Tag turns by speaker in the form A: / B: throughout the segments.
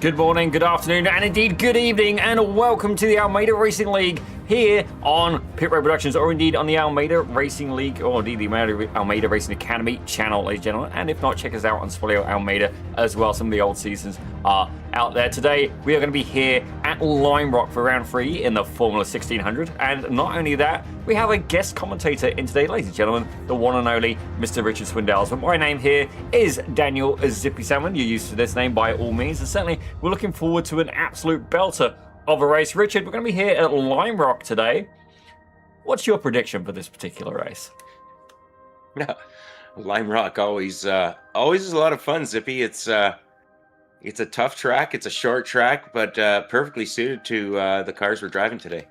A: Good morning, good afternoon, and indeed good evening, and welcome to the Almeida Racing League here on Pit Road Productions, or indeed on the Almeida Racing League, or indeed the Almeida Racing Academy channel, ladies and gentlemen. And if not, check us out on Spoilio Almeida as well. Some of the old seasons are out there. Today, we are going to be here at Lime Rock for round 3 in the Formula 1600. And not only that, we have a guest commentator in today, ladies and gentlemen, the one and only Mr. Richard Swindells. But my name here is Daniel Zippy Salmon. You're used to this name by all means, and certainly we're looking forward to an absolute belter of a race. Richard, we're going to be here at Lime Rock today. What's your prediction for this particular race?
B: Lime Rock always is a lot of fun, Zippy. It's a tough track. It's a short track, but perfectly suited to the cars we're driving today.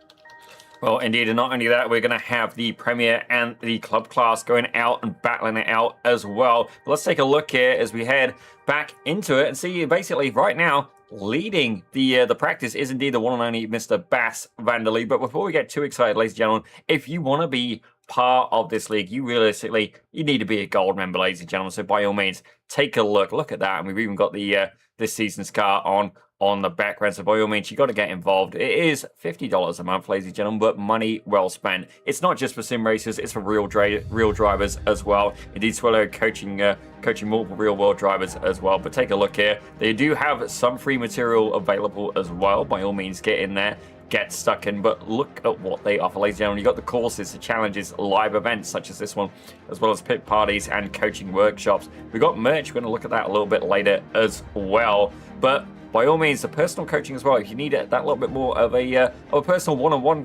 A: Well, indeed, and not only that, we're going to have the Premier and the Club class going out and battling it out as well. But let's take a look here as we head back into it and see basically right now, leading the practice is indeed the one and only Mr. Bas van der Lee. But before we get too excited, ladies and gentlemen, if you want to be part of this league, you need to be a gold member, ladies and gentlemen. So by all means, take a look at that. And we've even got the this season's car on the background. So by all means, you got to get involved. It is $50 a month, ladies and gentlemen, but money well spent. It's not just for sim racers, it's for real drivers as well. Indeed, Swallow coaching multiple real world drivers as well. But take a look here. They do have some free material available as well. By all means, get in there, get stuck in, but look at what they offer, ladies and gentlemen. You've got the courses, the challenges, live events such as this one, as well as pit parties and coaching workshops. We've got merch. We're going to look at that a little bit later as well. But by all means, the personal coaching as well. If you need that little bit more of a personal one-on-one,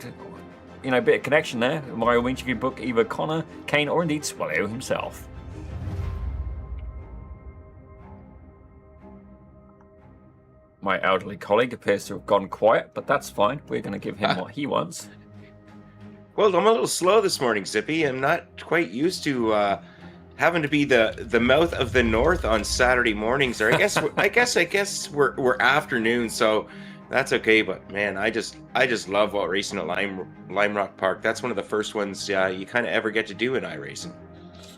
A: bit of connection there, by all means, you can book either Connor, Kane, or indeed Swallow himself. My elderly colleague appears to have gone quiet, but that's fine. We're going to give him what he wants.
B: Well, I'm a little slow this morning, Zippy. I'm not quite used to having to be the mouth of the north on Saturday mornings. Or I guess we're afternoon, so that's okay. But man, I just love racing at Lime Rock Park. That's one of the first ones you kind of ever get to do in iRacing.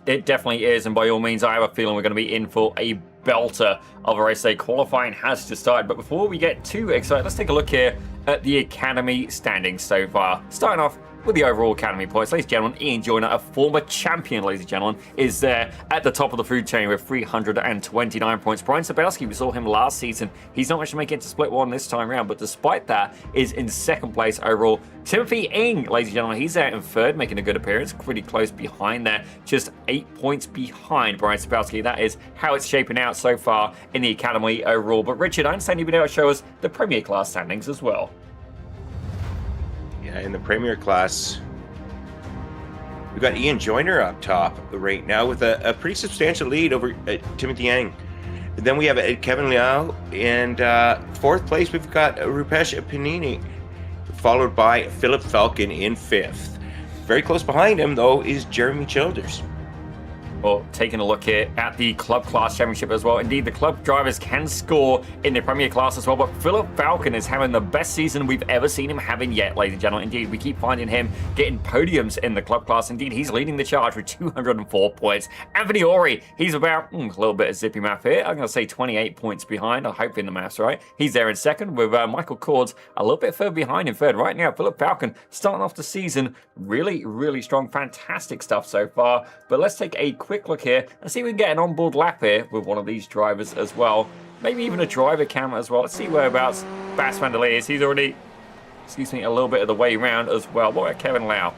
A: It definitely is, and by all means, I have a feeling we're going to be in for a belter of a race day. Qualifying has to start, but before we get too excited, let's take a look here at the Academy standings so far. Starting off with the overall Academy points, ladies and gentlemen, Ian Joyner, a former champion, ladies and gentlemen, is there at the top of the food chain with 329 points. Brian Sabowski, we saw him last season. He's not managed to make it to split one this time around, but despite that, is in second place overall. Timothy Ing, ladies and gentlemen, he's out in third, making a good appearance, pretty close behind there, just 8 points behind Brian Sabowski. That is how it's shaping out so far in the Academy overall. But Richard, I understand you've been able to show us the Premier class standings as well.
B: Yeah, in the Premier class, we've got Ian Joyner up top right now with a pretty substantial lead over Timothy Yang. And then we have Kevin Liao, and fourth place we've got Rupesh Panini, followed by Philip Falcon in fifth. Very close behind him, though, is Jeremy Childers.
A: Well, taking a look here at the Club Class Championship as well. Indeed, the Club drivers can score in the Premier Class as well, but Philip Falcon is having the best season we've ever seen him having yet, ladies and gentlemen. Indeed, we keep finding him getting podiums in the Club Class. Indeed, he's leading the charge with 204 points. Anthony Ori, he's about a little bit of zippy math here. I'm going to say 28 points behind. I hope in the math's right. He's there in second with Michael Cords a little bit further behind in third. Right now, Philip Falcon starting off the season really, really strong. Fantastic stuff so far. But let's take a quick look here and see if we can get an onboard lap here with one of these drivers as well. Maybe even a driver cam as well. Let's see whereabouts Bas van der Lee is. He's already, a little bit of the way around as well. What about Kevin Lau?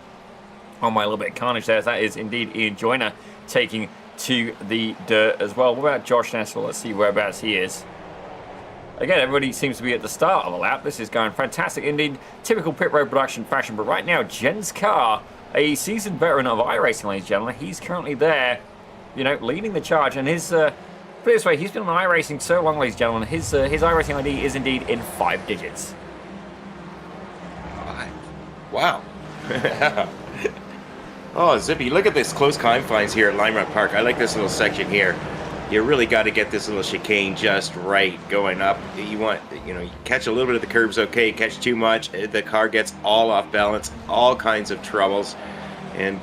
A: On my little bit of carnage there. That is indeed Ian Joyner taking to the dirt as well. What about Josh Nessel? Let's see whereabouts he is. Again, everybody seems to be at the start of the lap. This is going fantastic indeed. Typical pit road production fashion. But right now, Jens Carr, a seasoned veteran of iRacing, ladies and gentlemen, he's currently there, leading the charge. And put it this way, he's been on iRacing so long, ladies and gentlemen, his iRacing ID is indeed in 5 digits.
B: 5. Wow. Oh, Zippy, look at this close confines here at Lime Rock Park. I like this little section here. You really got to get this little chicane just right going up. You want, you catch a little bit of the curbs, okay. Catch too much, the car gets all off balance, all kinds of troubles. And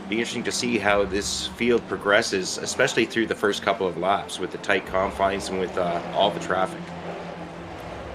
B: be interesting to see how this field progresses, especially through the first couple of laps with the tight confines and with all the traffic.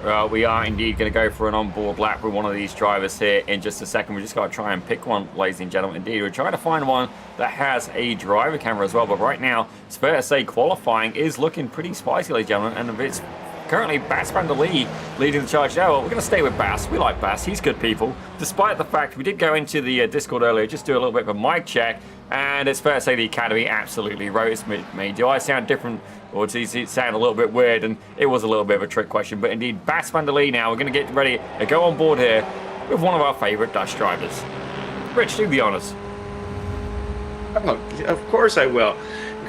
A: Well, we are indeed going to go for an onboard lap with one of these drivers here in just a second. We just got to try and pick one, ladies and gentlemen. Indeed, we're trying to find one that has a driver camera as well. But right now, it's fair to say qualifying is looking pretty spicy, ladies and gentlemen. And it's currently Bass van der Lee leading the charge now. Well, we're going to stay with Bass. We like Bass. He's good people. Despite the fact we did go into the Discord earlier, just do a little bit of a mic check. And it's fair to say the Academy absolutely roast me. Do I sound different, or does it sound a little bit weird? And it was a little bit of a trick question. But indeed, Bass van der Lee now. We're going to get ready to go on board here with one of our favourite Dutch drivers. Rich, do the honours.
B: Oh, of course I will.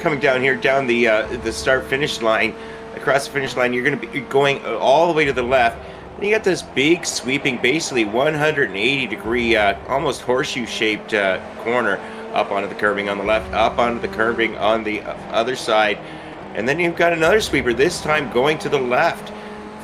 B: Coming down here, down the start-finish line. Across the finish line, you're going to be going all the way to the left. And you got this big sweeping, basically 180-degree, almost horseshoe-shaped corner up onto the curbing on the left, up onto the curbing on the other side. And then you've got another sweeper, this time going to the left.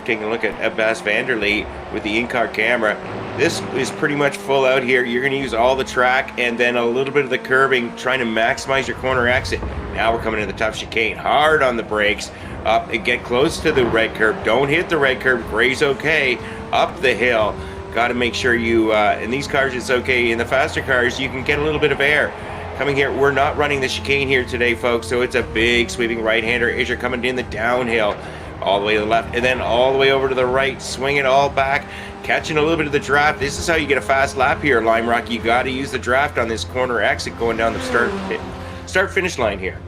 B: Taking a look at Bass van der Lee with the in-car camera. This is pretty much full out here. You're going to use all the track and then a little bit of the curbing, trying to maximize your corner exit. Now we're coming to the tough chicane. Hard on the brakes. Up and get close to the red curb. Don't hit the red curb. Gray's okay. Up the hill. Got to make sure you, in these cars it's okay. In the faster cars, you can get a little bit of air. Coming here, we're not running the chicane here today, folks, so it's a big sweeping right-hander as you're coming in the downhill. All the way to the left, and then all the way over to the right. Swing it all back, catching a little bit of the draft. This is how you get a fast lap here, Lime Rock. You got to use the draft on this corner exit going down the start-finish line here.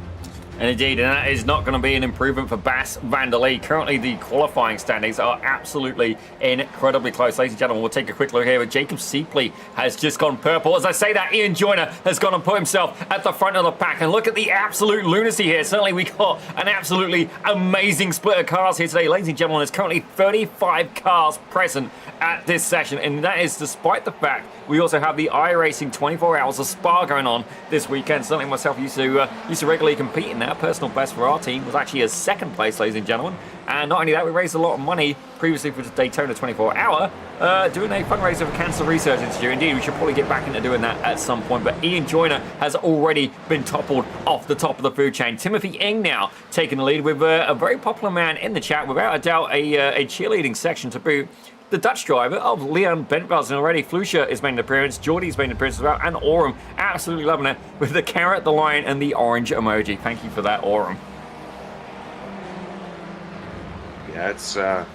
A: And indeed, and that is not going to be an improvement for Bass van der Lee. Currently, the qualifying standings are absolutely incredibly close. Ladies and gentlemen, we'll take a quick look here. But Jacob Seepley has just gone purple. As I say that, Ian Joyner has gone and put himself at the front of the pack. And look at the absolute lunacy here. Certainly, we got an absolutely amazing split of cars here today. Ladies and gentlemen, there's currently 35 cars present at this session. And that is despite the fact we also have the iRacing 24 Hours of Spa going on this weekend. Certainly myself used to regularly compete in that. Personal best for our team was actually a second place, ladies and gentlemen. And not only that, we raised a lot of money previously for the Daytona 24 Hour, doing a fundraiser for Cancer Research Institute. Indeed, we should probably get back into doing that at some point. But Ian Joyner has already been toppled off the top of the food chain. Timothy Ing now taking the lead with a very popular man in the chat, without a doubt a cheerleading section to boot. The Dutch driver of Leon Bentvelsen already. Flusha is made an appearance. Geordie's made an appearance as well. And Aurum absolutely loving it with the carrot, the lion, and the orange emoji. Thank you for that, Aurum.
B: Yeah, it's man,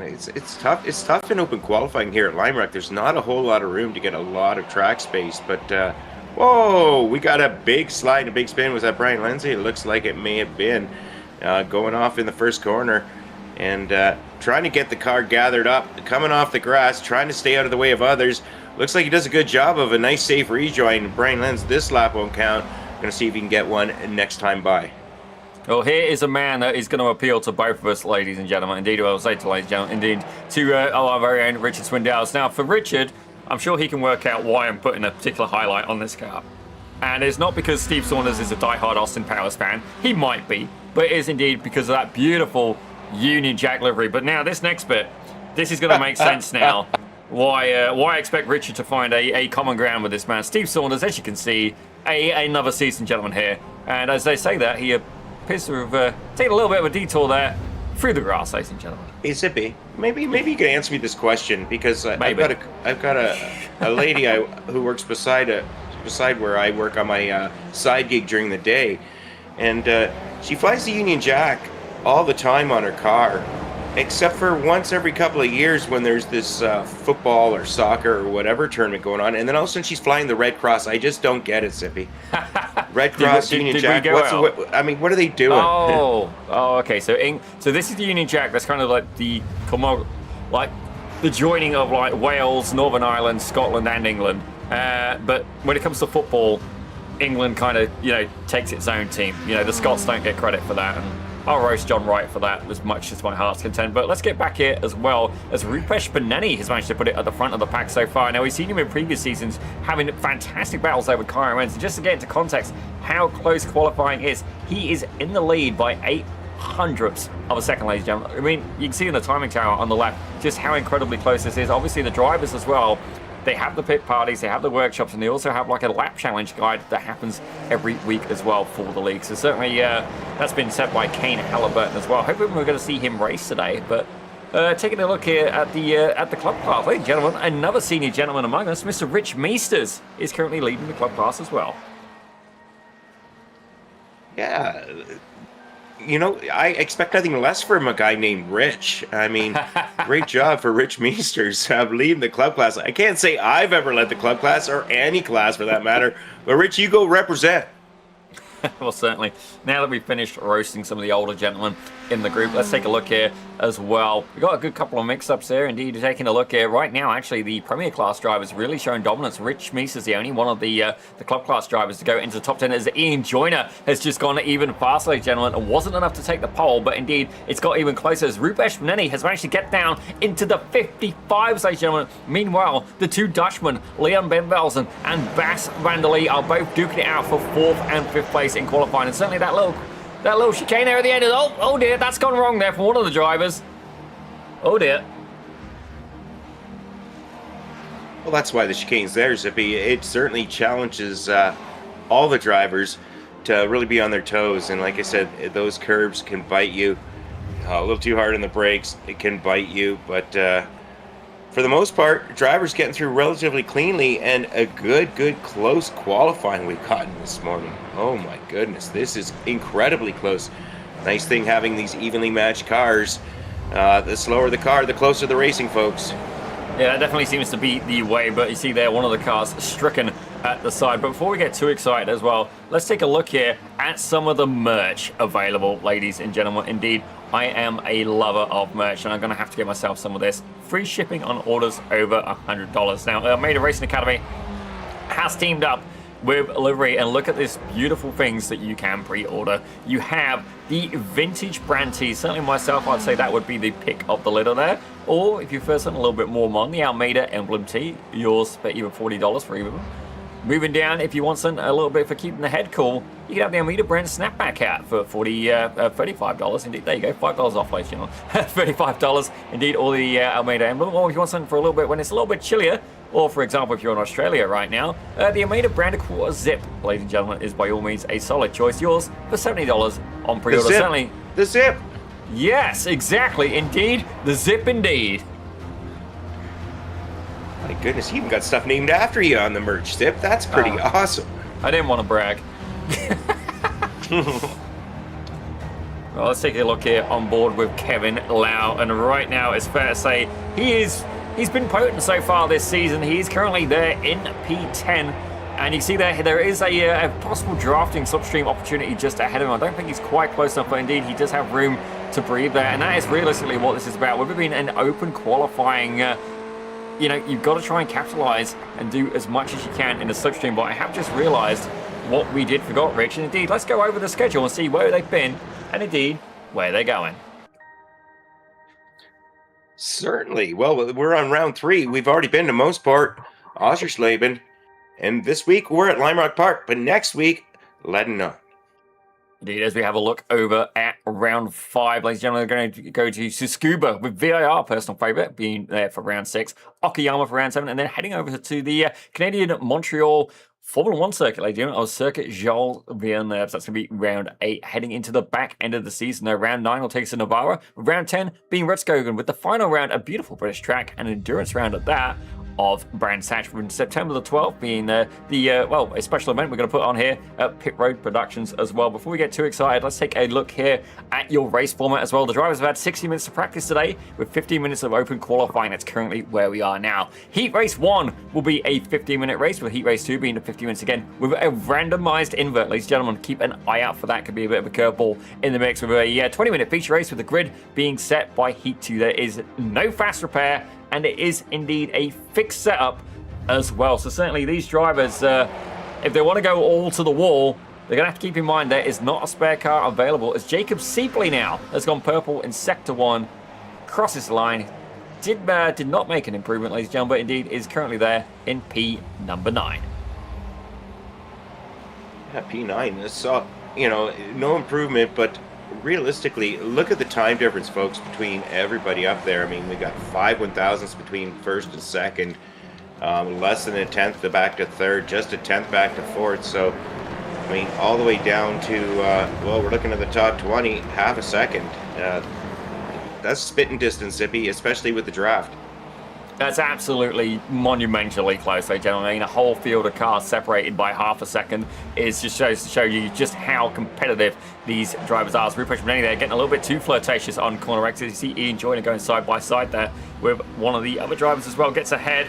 B: it's tough. It's tough in open qualifying here at Lime Rock. There's not a whole lot of room to get a lot of track space. But whoa, we got a big slide, a big spin. Was that Brian Lindsay? It looks like it may have been going off in the first corner. And trying to get the car gathered up, coming off the grass, trying to stay out of the way of others. Looks like he does a good job of a nice, safe rejoin. Brian Lenz, this lap won't count. Going to see if he can get one next time by.
A: Well, here is a man that is going to appeal to both of us, ladies and gentlemen. Indeed, I will say to ladies and gentlemen, indeed, to our very own Richard Swindales. Now, for Richard, I'm sure he can work out why I'm putting a particular highlight on this car. And it's not because Steve Saunders is a diehard Austin Powers fan. He might be, but it is indeed because of that beautiful Union Jack livery. But now this next bit, this is going to make sense now. Why I expect Richard to find a common ground with this man. Steve Saunders, as you can see, another seasoned gentleman here. And as they say that, he appears to have taken a little bit of a detour there through the grass, ladies and gentlemen.
B: Hey Zippy, maybe you can answer me this question, because I've got a lady who works beside where I work on my side gig during the day, and she flies the Union Jack all the time on her car, except for once every couple of years when there's this football or soccer or whatever tournament going on, and then all of a sudden she's flying the Red Cross. I just don't get it, Zippy. Red Cross, Union Jack. What are they doing?
A: Oh, okay. So this is the Union Jack. That's kind of like the joining of like Wales, Northern Ireland, Scotland, and England. But when it comes to football, England kind of takes its own team. The Scots don't get credit for that. And I'll roast John Wright for that as much as my heart's content. But let's get back here as well, as Rupesh Beneni has managed to put it at the front of the pack so far. Now, we've seen him in previous seasons having fantastic battles there with Kyron Wentz. And just to get into context how close qualifying is, he is in the lead by 800ths of a second, ladies and gentlemen. I mean, you can see in the timing tower on the left just how incredibly close this is. Obviously, the drivers as well, they have the pit parties, they have the workshops, and they also have like a lap challenge guide that happens every week as well for the league. So certainly that's been set by Kane Halliburton as well. Hopefully we're going to see him race today, but Taking a look here at the club class, ladies and gentlemen, another senior gentleman among us, Mr. Rich Meesters, is currently leading the club class as well.
B: Yeah, you know, I expect nothing less from a guy named Rich. I mean, great job for Rich Meesters leading the club class. I can't say I've ever led the club class, or any class for that matter, but Rich, you go represent.
A: Well, certainly. Now that we've finished roasting some of the older gentlemen in the group, let's take a look here as well. We've got a good couple of mix-ups there. Indeed, taking a look here right now, actually, the Premier Class drivers really showing dominance. Rich Meese is the only one of the Club Class drivers to go into the top 10, as Ian Joyner has just gone even faster, ladies and gentlemen. It wasn't enough to take the pole, but indeed, it's got even closer, as Rupesh Nenni has managed to get down into the 55s, ladies and gentlemen. Meanwhile, the two Dutchmen, Leon Benvelsen and Bas van der Lee, are both duking it out for 4th and 5th place in qualifying, and certainly that little chicane there at the end is, oh dear, that's gone wrong there for one of the drivers. Oh dear.
B: Well, that's why the chicane's there, Zippy. It certainly challenges all the drivers to really be on their toes, and like I said, those curves can bite you. A little too hard on the brakes, it can bite you, but for the most part, drivers getting through relatively cleanly, and a good close qualifying we've gotten this morning. Oh my goodness, this is incredibly close. Nice thing having these evenly matched cars. The slower the car, the closer the racing, folks.
A: Yeah, that definitely seems to be the way, but you see there, one of the cars stricken at the side. But before we get too excited as well, let's take a look here at some of the merch available, ladies and gentlemen. Indeed, I am a lover of merch, and I'm going to have to get myself some of this. Free shipping on orders over $100. Now, Almeida Racing Academy has teamed up with Livery, and look at this beautiful things that you can pre-order. You have the vintage brand tees. Certainly myself, I'd say that would be the pick of the litter there. Or if you prefer something a little bit more modern, the Almeida emblem tee, yours for even $40 for either of them. Moving down, if you want something a little bit for keeping the head cool, you can have the Almeida brand snapback hat for $35. Indeed, there you go, $5 off, ladies and gentlemen. $35. Indeed, all the Almeida emblem. Or if you want something for a little bit when it's a little bit chillier, or for example, if you're in Australia right now, the Almeida brand quarter zip, ladies and gentlemen, is by all means a solid choice. Yours for $70 on pre-order. Certainly,
B: the zip.
A: Yes, exactly. Indeed, the zip indeed.
B: My goodness, you even got stuff named after you on the merch, Zip. That's pretty awesome.
A: I didn't want to brag. Well, let's take a look here on board with Kevin Lau, and right now it's fair to say he's been potent so far this season. He's currently there in P10, and you see there is a possible drafting slipstream opportunity just ahead of him. I don't think he's quite close enough, but indeed he does have room to breathe there, and that is realistically what this is about. With it being an open qualifying, you know, you've got to try and capitalize and do as much as you can in the slipstream. But I have just realized what we did forgot, Rich, and indeed let's go over the schedule and see where they've been, and indeed where they're going.
B: Certainly. Well, we're on round 3. We've already been to most part Oschersleben, and this week we're at Lime Rock Park, but next week, Lebanon.
A: Indeed, as we have a look over at round 5, ladies and gentlemen, we're going to go to Tsukuba with VIR, personal favorite, being there for round 6, Okayama for round 7, and then heading over to the Canadian Montreal Formula 1 circuit, ladies and gentlemen, or Circuit Jules Villeneuve. So that's going to be round 8, heading into the back end of the season. Now, round 9 will take us to Navarra, with round 10 being Retskogen, with the final round a beautiful British track, and endurance round at that of Brands Hatch, from September the 12th being well, a special event we're going to put on here at Pit Road Productions as well. Before we get too excited, let's take a look here at your race format as well. The drivers have had 60 minutes to practice today, with 15 minutes of open qualifying. That's currently where we are now. Heat Race 1 will be a 15-minute race, with Heat Race 2 being the 50 minutes again, with a randomized invert. Ladies and gentlemen, keep an eye out for that. Could be a bit of a curveball in the mix, with a 20-minute feature race, with the grid being set by Heat 2. There is no fast repair, and it is indeed a fixed setup as well. So certainly these drivers, if they want to go all to the wall, they're going to have to keep in mind there is not a spare car available, as Jacob Seepley now has gone purple in Sector 1, crosses the line, did not make an improvement, ladies and gentlemen, but indeed is currently there in P number 9.
B: Yeah, P9, this saw, no improvement, but realistically, look at the time difference, folks, between everybody up there. I mean, we got 5 1,000ths between first and second, less than a tenth back to third, just a tenth back to fourth. So, I mean, all the way down to, we're looking at the top 20, half a second. that's spitting distance, Zippy, especially with the draft.
A: That's absolutely monumentally close, ladies and gentlemen. I mean, a whole field of cars separated by half a second is just shows to show you just how competitive these drivers are. So Rupesh Beneni there getting a little bit too flirtatious on corner exit. You see Ian Joyner going side by side there with one of the other drivers as well. Gets ahead.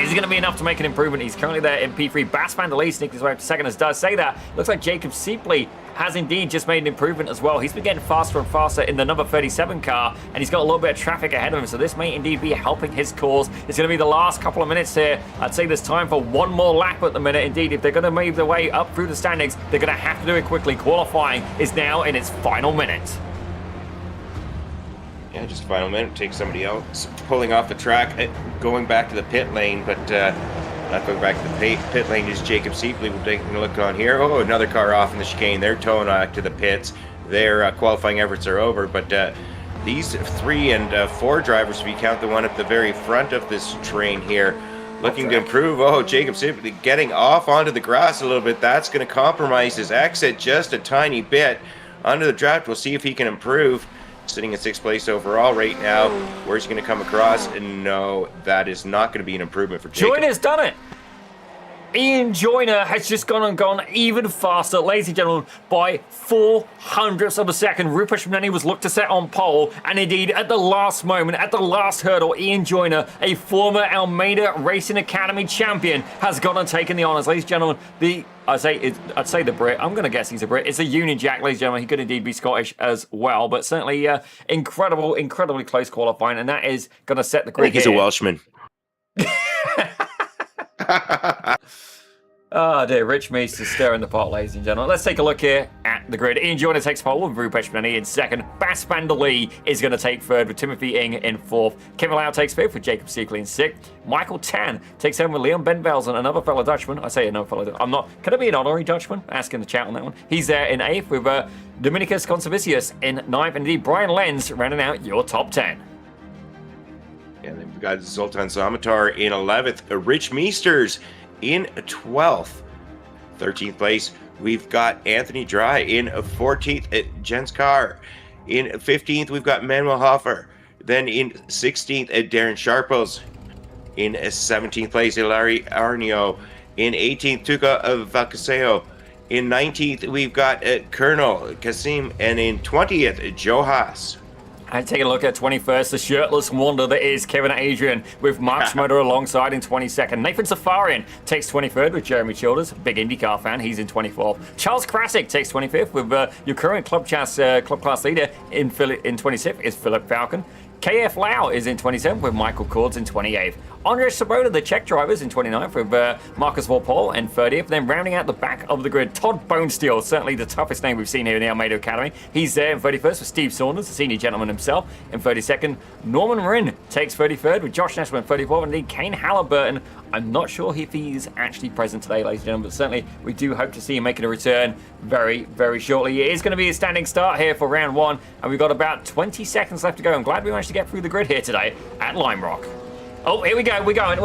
A: Is it going to be enough to make an improvement? He's currently there in P3. Bas van der Lee sneaking his way up to second. As does say that, looks like Jacob Seepley has indeed just made an improvement as well. He's been getting faster and faster in the number 37 car, and he's got a little bit of traffic ahead of him, so this may indeed be helping his cause. It's going to be the last couple of minutes here. I'd say there's time for one more lap at the minute. Indeed, if they're going to move their way up through the standings, they're going to have to do it quickly. Qualifying is now in its final minute.
B: Yeah, just final minute. Take somebody else pulling off the track, going back to the pit lane, but not going back to the pit lane is Jacob Seepley. We're taking a look on here. Oh, another car off in the chicane. They're towing back to the pits. Their qualifying efforts are over, but these 3 and 4 drivers, if you count the one at the very front of this train here, looking to improve. Oh, Jacob Seepley getting off onto the grass a little bit. That's going to compromise his exit just a tiny bit. Onto the draft, we'll see if he can improve. Sitting in 6th place overall right now. Where's he going to come across? And no, that is not going to be an improvement for Jacob.
A: Joyner's done it. Ian Joyner has just gone even faster, ladies and gentlemen, by 0.04 of a second. Rupesh Beneni was looked to set on pole, and indeed, at the last moment, at the last hurdle, Ian Joyner, a former Almeida Racing Academy champion, has gone and taken the honours. Ladies and gentlemen, I'd say the Brit. I'm going to guess he's a Brit. It's a Union Jack, ladies and gentlemen. He could indeed be Scottish as well, but certainly incredibly close qualifying, and that is going to set the grid.
B: I think he's a Welshman.
A: Oh dear, Rich Meester stirring the pot, ladies and gentlemen. Let's take a look here at the grid. Ian Joyner takes pole with Rupesh Beneni in second. Bas van der Lee is going to take third with Timothy Ing in fourth. Kevin Lau takes fifth with Jacob Seekley in sixth. Michael Tan takes home with Leon Benvelzen, another fellow Dutchman. I say another fellow. I'm not. Can it be an honorary Dutchman? Ask in the chat on that one. He's there in eighth with Dominicus Consavicius in ninth, and indeed Brian Lenz rounding out your top 10.
B: And then we've got Zoltan Zamatar in 11th. Rich Meesters in 12th. 13th place, we've got Anthony Dry. In 14th, Jens Carr. In 15th, we've got Manuel Hoffer. Then in 16th, Darren Sharples. In 17th place, Ilari Arnio. In 18th, Tuka Valcaseo. In 19th, we've got Colonel Kasim. And in 20th, Joe Haas.
A: And taking a look at 21st, the shirtless wonder that is Kevin Adrian with Mark Schmoder alongside in 22nd. Nathan Safarian takes 23rd with Jeremy Childers, big IndyCar fan, he's in 24th. Charles Krasik takes 25th with your current club class leader in 26th is Philip Falcon. KF Lau is in 27th with Michael Cords in 28th. Andres Sabota, the Czech drivers, in 29th with Marcus Vorpol in 30th. Then rounding out the back of the grid, Todd Bonesteel, certainly the toughest name we've seen here in the Almeida Academy. He's there in 31st with Steve Saunders, the senior gentleman himself, in 32nd. Norman Marin takes 33rd with Josh Neshman in 34th. And indeed, Kane Halliburton, I'm not sure if he's actually present today, ladies and gentlemen, but certainly we do hope to see him making a return very, very shortly. It is going to be a standing start here for round one, and we've got about 20 seconds left to go. I'm glad we managed to get through the grid here today at Lime Rock. Oh, here we go. We're going.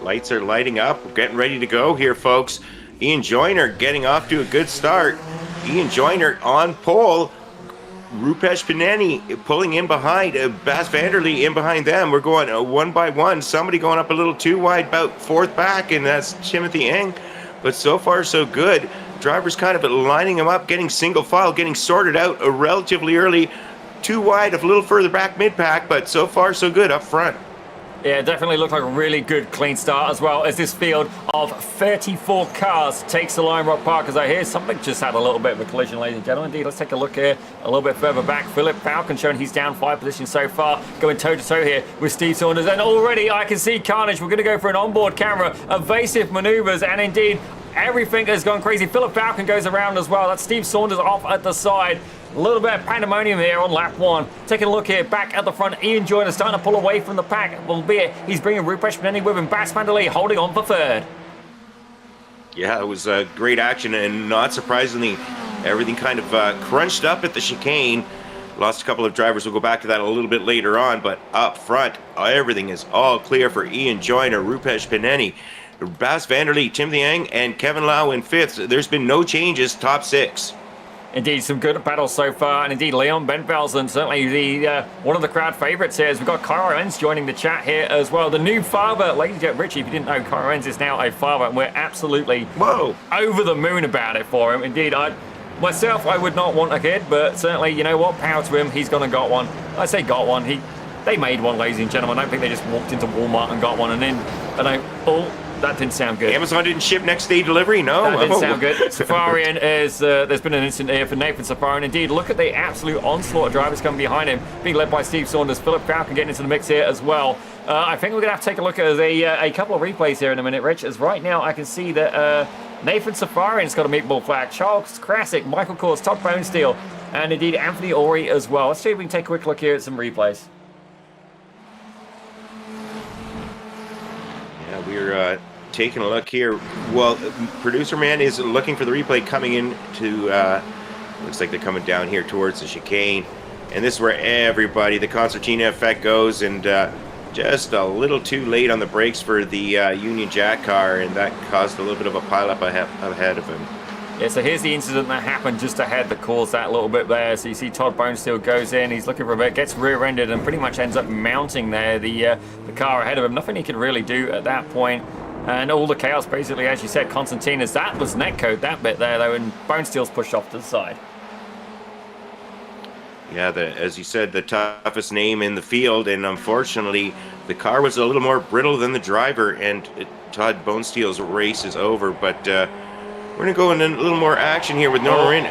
B: Lights are lighting up. We're getting ready to go here, folks. Ian Joyner getting off to a good start. Ian Joyner on pole. Rupesh Beneni pulling in behind. Bas van der Lee in behind them. We're going one by one. Somebody going up a little too wide, about fourth back, and that's Timothy Eng. But so far, so good. Drivers kind of lining them up, getting single file, getting sorted out relatively early. Too wide, a little further back mid-pack, but so far, so good up front.
A: Yeah, definitely looked like a really good clean start, as well as this field of 34 cars takes the Lime Rock Park. As I hear, something just had a little bit of a collision, ladies and gentlemen. Indeed, let's take a look here a little bit further back. Philip Falcon showing he's down 5 positions so far, going toe-to-toe here with Steve Saunders. And already I can see carnage. We're going to go for an onboard camera, evasive maneuvers, and indeed, everything has gone crazy. Philip Falcon goes around as well. That's Steve Saunders off at the side. A little bit of pandemonium here on lap one. Taking a look here, back at the front, Ian Joyner starting to pull away from the pack, albeit he's bringing Rupesh Beneni with him. Bas van der Lee holding on for third.
B: Yeah, it was great action, and not surprisingly, everything kind of crunched up at the chicane. Lost a couple of drivers. We'll go back to that a little bit later on, but up front, everything is all clear for Ian Joyner, Rupesh Beneni, Bas van der Lee, Timothy Eng, and Kevin Lau in fifth. There's been no changes, top six.
A: Indeed, some good battles so far, and indeed Leon Benfelsen, certainly the one of the crowd favourites here. As we've got Kyra Enns joining the chat here as well. The new father, ladies and gentlemen, Richie, if you didn't know, Kyra Enns is now a father, and we're absolutely over the moon about it for him. Indeed, myself, I would not want a kid, but certainly, you know what, power to him, he's gone and got one. I say got one, they made one, ladies and gentlemen. I don't think they just walked into Walmart and got one, and then, that didn't sound good.
B: Amazon didn't ship next day delivery? No?
A: That didn't sound good. Safarian is, there's been an incident here for Nathan Safarian. Indeed, look at the absolute onslaught of drivers coming behind him, being led by Steve Saunders. Philip Falcon getting into the mix here as well. I think we're going to have to take a look at a couple of replays here in a minute, Rich, as right now I can see that Nathan Safarian's got a meatball flag. Charles Krasick, Michael Kors, Todd Bonesteel, and indeed Anthony Ori as well. Let's see if we can take a quick look here at some replays.
B: Yeah, we're taking a look here. Well, producer man is looking for the replay coming in to, looks like they're coming down here towards the chicane. And this is where everybody, the concertina effect goes, and just a little too late on the brakes for the Union Jack car, and that caused a little bit of a pileup ahead of him.
A: Yeah, so here's the incident that happened just ahead that caused that little bit there. So you see Todd Bonesteel goes in, he's looking for a bit, gets rear-ended, and pretty much ends up mounting there the car ahead of him. Nothing he could really do at that point. And all the chaos, basically, as you said, Constantina's, that was netcode, that bit there, though, and Bonesteel's pushed off to the side.
B: Yeah, as you said, the toughest name in the field, and unfortunately, the car was a little more brittle than the driver, and Todd Bonesteel's race is over, but we're going to go in a little more action here with Norman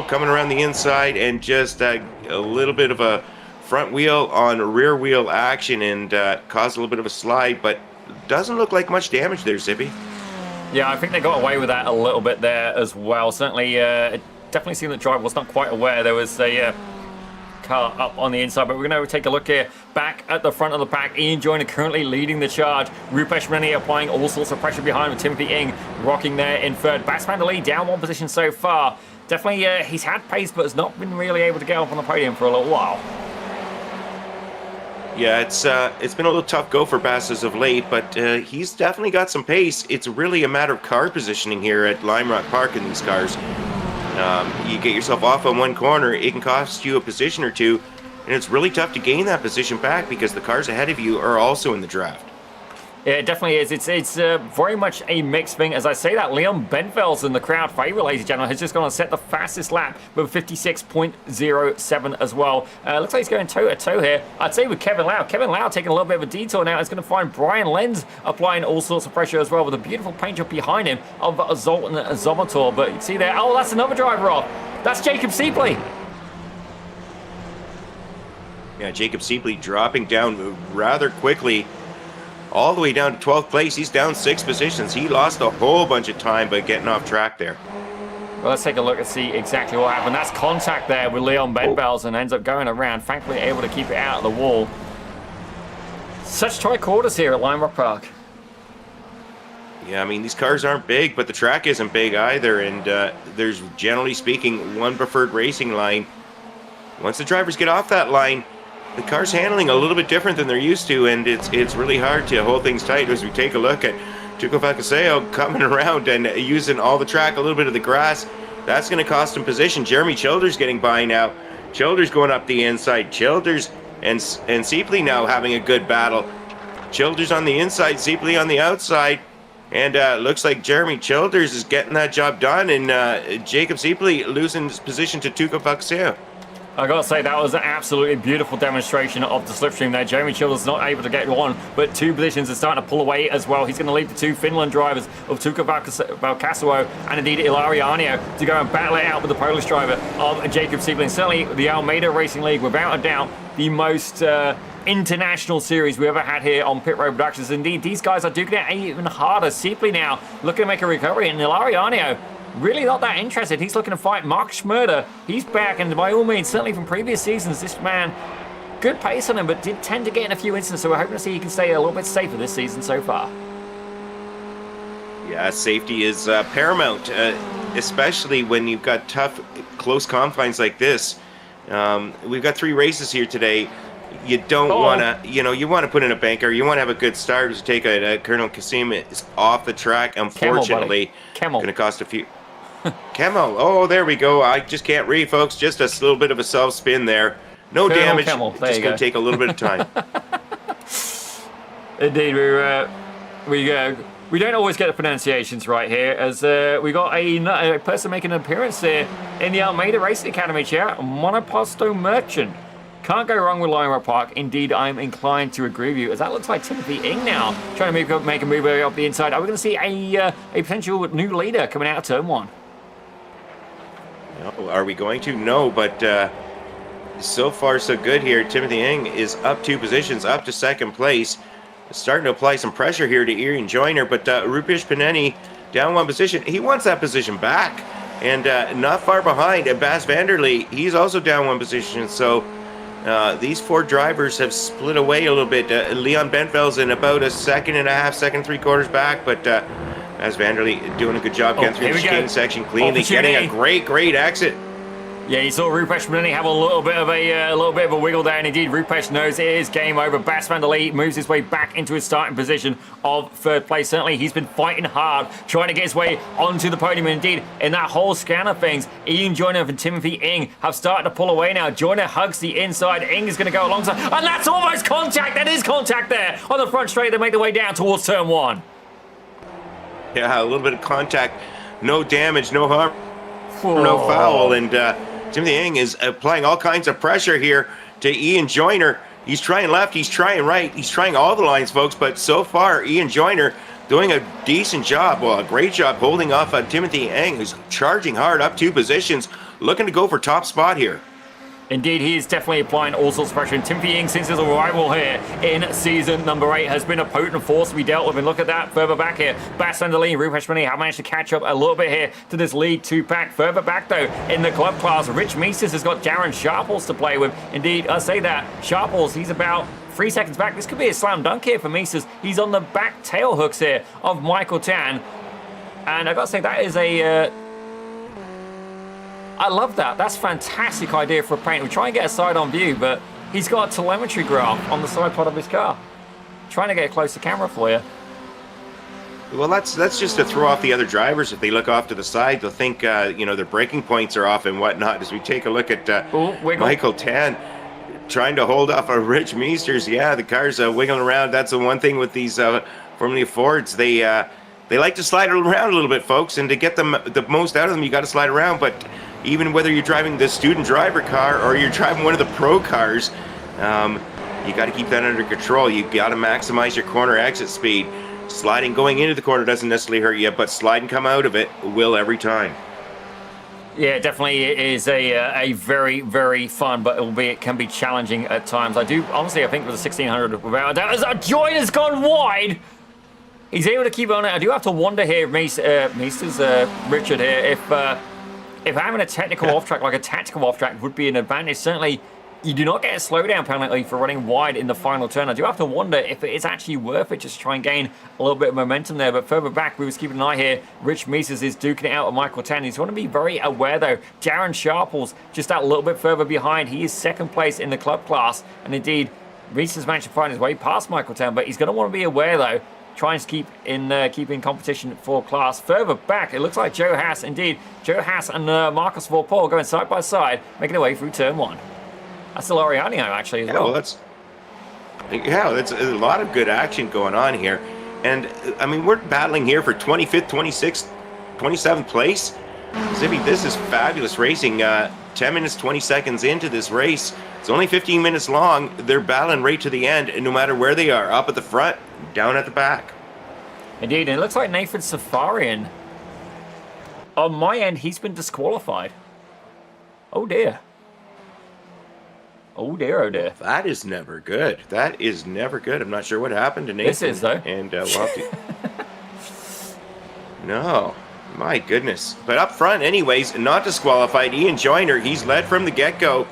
B: coming around the inside, and just a little bit of a front wheel on rear wheel action, and caused a little bit of a slide, but doesn't look like much damage there, Zippy.
A: Yeah, I think they got away with that a little bit there as well. Certainly, it definitely seemed the driver was not quite aware there was a car up on the inside, but we're going to take a look here. Back at the front of the pack, Ian Joyner currently leading the charge. Rupesh Rennie applying all sorts of pressure behind with Timothy Ing rocking there in third. Bassman Lee down one position so far. Definitely, he's had pace, but has not been really able to get up on the podium for a little while.
B: Yeah, it's been a little tough go for Bass as of late, but he's definitely got some pace. It's really a matter of car positioning here at Lime Rock Park in these cars. You get yourself off on one corner, it can cost you a position or two, and it's really tough to gain that position back because the cars ahead of you are also in the draft.
A: Yeah, it definitely is. It's very much a mixed thing. As I say that, Leon Benfelsen, the crowd favourite, ladies and gentlemen, has just gone and set the fastest lap with 56.07 as well. Looks like he's going toe-to-toe here. I'd say with Kevin Lau. Kevin Lau taking a little bit of a detour now. He's going to find Brian Lenz applying all sorts of pressure as well with a beautiful paint job behind him of Zoltan Zomator. But you can see there, oh, that's another driver off. That's Jacob Seepley.
B: Yeah, Jacob Seepley dropping down rather quickly. All the way down to 12th place. He's down 6 positions. He lost a whole bunch of time by getting off track there.
A: Well, let's take a look and see exactly what happened. That's contact there with Leon Benfelsen, ends up going around, thankfully able to keep it out of the wall. Such tight quarters here at Lime Rock Park.
B: Yeah, I mean, these cars aren't big, but the track isn't big either, and there's, generally speaking, one preferred racing line. Once the drivers get off that line, the car's handling a little bit different than they're used to, and it's really hard to hold things tight as we take a look at Tuco Facaseo coming around and using all the track, a little bit of the grass. That's going to cost him position. Jeremy Childers getting by now. Childers going up the inside. Childers and Seepley now having a good battle. Childers on the inside, Seepley on the outside. And looks like Jeremy Childers is getting that job done, and Jacob Seepley losing his position to Tuco Facaseo.
A: I gotta say, that was an absolutely beautiful demonstration of the slipstream there. Jeremy Childers not able to get one, but 2 positions are starting to pull away as well. He's going to leave the 2 Finland drivers of Tuukka Valkasavo and indeed Ilariano to go and battle it out with the Polish driver of Jacob Seepley. Certainly the Almeida Racing League, without a doubt, the most international series we ever had here on Pit Road Productions. Indeed, these guys are duking it even harder. Seepley now looking to make a recovery, and Ilariano really not that interested. He's looking to fight Mark Schmurder. He's back, and by all means, certainly from previous seasons, this man, good pace on him, but did tend to get in a few instances, so we're hoping to see he can stay a little bit safer this season so far.
B: Yeah, safety is paramount, especially when you've got tough, close confines like this. We've got 3 races here today. You don't want to, you want to put in a banker. You want to have a good start to take a Colonel Kasim off the track. Unfortunately,
A: Camel,
B: going to cost a few. Camel. Oh, there we go. I just can't read, folks. Just a little bit of a self-spin there. No
A: Colonel
B: damage.
A: Camel. There
B: Just
A: you
B: going
A: go.
B: to take a little bit of time.
A: Indeed, we don't always get the pronunciations right here, as we got a person making an appearance here in the Almeida Racing Academy chat, Monoposto Merchant. Can't go wrong with Lionel Park. Indeed, I'm inclined to agree with you, as that looks like Timothy Ing now, trying to make a move up the inside. Are we going to see a potential new leader coming out of turn 1?
B: No, are we going to? No, but so far so good here. Timothy Ing is up 2 positions, up to 2nd place. Starting to apply some pressure here to Ian Joyner, but Rupesh Paneni down 1 position. He wants that position back, and not far behind. And Bas Vanderlee, he's also down 1 position. So these 4 drivers have split away a little bit. Leon Benfeld's in about a 2.5 second 3/4 back, but Bas Vanderlee doing a good job getting through the chicane section cleanly, getting a great exit.
A: Yeah, you saw Rupesh Paneni have a little bit of a wiggle there, and indeed Rupesh knows it is game over. Bas Vanderlee moves his way back into his starting position of 3rd place. Certainly, he's been fighting hard, trying to get his way onto the podium. And indeed, in that whole scan of things, Ian Joyner and Timothy Ing have started to pull away now. Joyner hugs the inside. Ing is going to go alongside, and that's almost contact. That is contact there on the front straight. They make their way down towards turn 1.
B: Yeah, a little bit of contact, no damage, no harm, no foul, and Timothy Ing is applying all kinds of pressure here to Ian Joyner. He's trying left, he's trying right, he's trying all the lines, folks, but so far Ian Joyner doing a decent job, well, a great job holding off on Timothy Ing, who's charging hard up 2 positions, looking to go for top spot here.
A: Indeed, he is definitely applying all sorts of pressure. And Timothy Ing, since his arrival here in season number 8, has been a potent force to be dealt with. And look at that further back here. Bas Vanderlee and Rupesh Paneni have managed to catch up a little bit here to this lead 2-pack. Further back, though, in the club class, Rich Meesters has got Darren Sharples to play with. Indeed, I say that. Sharples, he's about 3 seconds back. This could be a slam dunk here for Meesters. He's on the back tail hooks here of Michael Tan. And I got to say, that is a... I love that. That's a fantastic idea for a paint. We'll try and get a side-on view, but he's got a telemetry graph on the side pod of his car. Trying to get a closer camera for you.
B: Well, that's just to throw off the other drivers. If they look off to the side, they'll think, their braking points are off and whatnot. As we take a look at Michael Tan trying to hold off a Rich Meesters. Yeah, the car's wiggling around. That's the one thing with these Formula Fords. They like to slide around a little bit, folks, and to get them the most out of them, you got to slide around. But even whether you're driving the student driver car or you're driving one of the pro cars, you got to keep that under control. You got to maximize your corner exit speed. Sliding going into the corner doesn't necessarily hurt you, but sliding come out of it will every time.
A: Yeah, it definitely is a very, very fun, but it can be challenging at times. I think with the 1600 without that, as Joyner's gone wide. He's able to keep on it. I do have to wonder here, Meesters, Richard here, if having a technical off-track, like a tactical off-track, would be an advantage. Certainly, you do not get a slowdown penalty for running wide in the final turn. I do have to wonder if it is actually worth it just to try and gain a little bit of momentum there. But further back, we was keeping an eye here. Rich Meesters is duking it out with Michael Tan. He's going to be very aware, though. Darren Sharples just that little bit further behind. He is 2nd place in the club class. And indeed, Meesters managed to find his way past Michael Tan. But he's going to want to be aware, though. Trying to keep in competition for class. Further back, it looks like Joe Haas. Indeed, Joe Haas and Marcus Vorpaul going side by side, making their way through turn 1. That's the Laureano actually as well.
B: Well, that's a lot of good action going on here. And I mean, we're battling here for 25th, 26th, 27th place. Zippy, this is fabulous racing. 10 minutes, 20 seconds into this race. It's only 15 minutes long. They're battling right to the end, and no matter where they are, up at the front, down at the back.
A: Indeed, and it looks like Nathan Safarian. On my end, he's been disqualified. Oh dear. Oh dear, oh dear.
B: That is never good. That is never good. I'm not sure what happened to Nathan.
A: This is, though.
B: And we'll have to... No. My goodness. But up front, anyways, not disqualified. Ian Joyner, he's led from the get-go.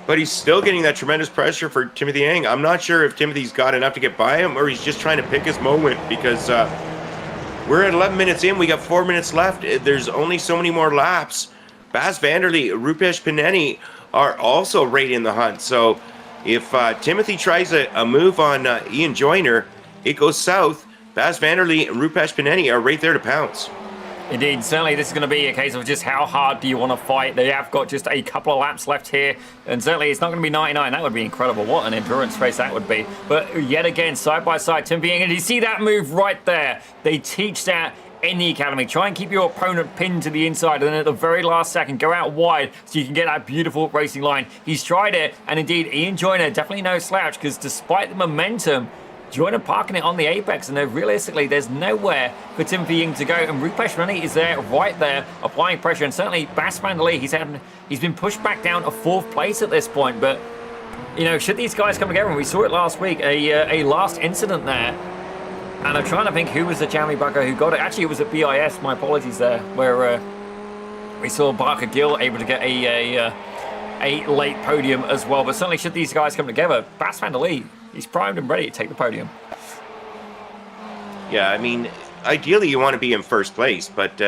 B: But he's still getting that tremendous pressure for Timothy Ing. I'm not sure if Timothy's got enough to get by him or he's just trying to pick his moment because we're at 11 minutes in. We got 4 minutes left. There's only so many more laps. Bas Vanderlee, Rupesh Paneni are also right in the hunt. So if Timothy tries a move on Ian Joyner, it goes south. Bas Vanderlee and Rupesh Paneni are right there to pounce.
A: Indeed, certainly this is going to be a case of just how hard do you want to fight. They have got just a couple of laps left here, and certainly it's not going to be 99. That would be incredible. What an endurance race that would be. But yet again, side by side, Tim Vieng, and you see that move right there. They teach that in the academy. Try and keep your opponent pinned to the inside, and then at the very last second, go out wide so you can get that beautiful racing line. He's tried it, and indeed, Ian Joyner, definitely no slouch, because despite the momentum, Joyner parking it on the apex, and realistically, there's nowhere for Tim Vieng to go. And Rupesh Rennie is there, right there, applying pressure. And certainly, Bas van der Lee, he's been pushed back down to 4th place at this point. But, you know, should these guys come together, and we saw it last week, a last incident there. And I'm trying to think who was the jammy bugger who got it. Actually, it was at BIS, my apologies there, where we saw Barker Gill able to get a late podium as well. But certainly, should these guys come together, Bas van der Lee, he's primed and ready to take the podium.
B: Yeah, I mean, ideally you want to be in first place, but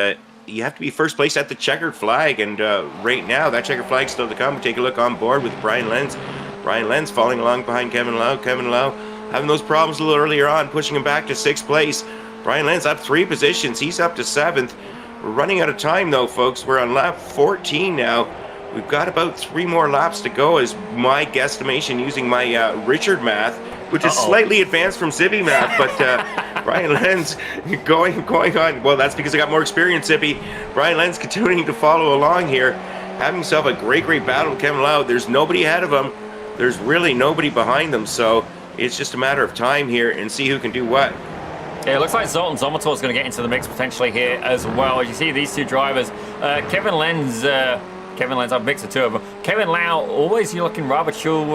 B: you have to be first place at the checkered flag. And right now, that checkered flag's still to come. Take a look on board with Brian Lenz. Brian Lenz falling along behind Kevin Lau. Kevin Lau having those problems a little earlier on, pushing him back to 6th place. Brian Lenz up 3 positions. He's up to 7th. We're running out of time, though, folks. We're on lap 14 now. We've got about 3 more laps to go, is my guesstimation using my Richard math, which is slightly advanced from Zippy math. But Brian Lenz going on. Well, that's because I got more experience, Zippy. Brian Lenz continuing to follow along here, having himself a great battle with Kevin Lau. There's nobody ahead of him. There's really nobody behind them. So it's just a matter of time here and see who can do what.
A: Yeah, it looks like Zoltan Zomator is going to get into the mix potentially here as well. As you see, these 2 drivers, Kevin Lenz, I've mixed the 2 of them. Kevin Lau, always looking rather chill,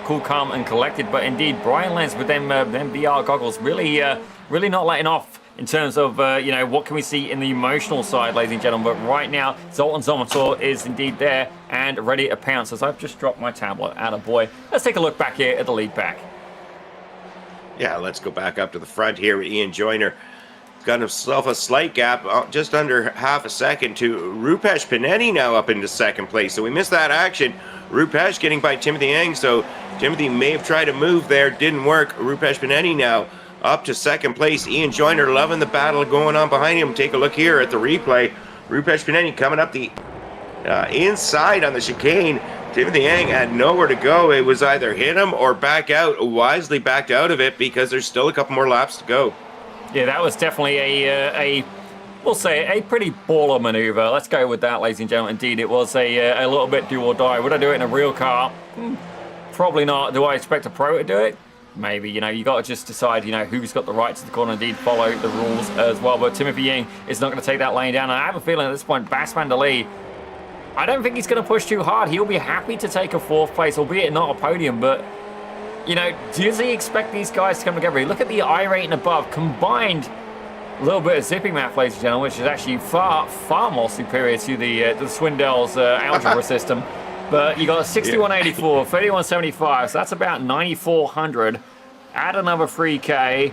A: cool, calm, and collected. But indeed, Brian Lenz with them VR goggles, really not letting off in terms of, you know, what can we see in the emotional side, ladies and gentlemen. But right now, Zoltan Zomator is indeed there and ready to pounce. As I've just dropped my tablet, attaboy. Let's take a look back here at the lead pack.
B: Yeah, let's go back up to the front here with Ian Joyner. Got himself a slight gap, just under half a second, to Rupesh Panetti now up into 2nd place. So we missed that action. Rupesh getting by Timothy Yang, so Timothy may have tried to move there, didn't work. Rupesh Panetti now up to 2nd place. Ian Joyner loving the battle going on behind him. Take a look here at the replay. Rupesh Panetti coming up the inside on the chicane. Timothy Yang had nowhere to go. It was either hit him or back out. Wisely backed out of it because there's still a couple more laps to go.
A: Yeah, that was definitely we'll say, a pretty baller maneuver. Let's go with that, ladies and gentlemen. Indeed, it was a little bit do or die. Would I do it in a real car? Probably not. Do I expect a pro to do it? Maybe. You know, you got to just decide, you know, who's got the right to the corner. Indeed, follow the rules as well. But Timothy Ying is not going to take that lane down. And I have a feeling at this point, Bas van der Lee, I don't think he's going to push too hard. He'll be happy to take a 4th place, albeit not a podium, but you know, does he expect these guys to come together? Look at the I rating above, combined a little bit of zipping math, ladies and gentlemen, which is actually far more superior to the Swindell's algebra system. But you got 6184, 3175, so that's about 9400. Add another 3K,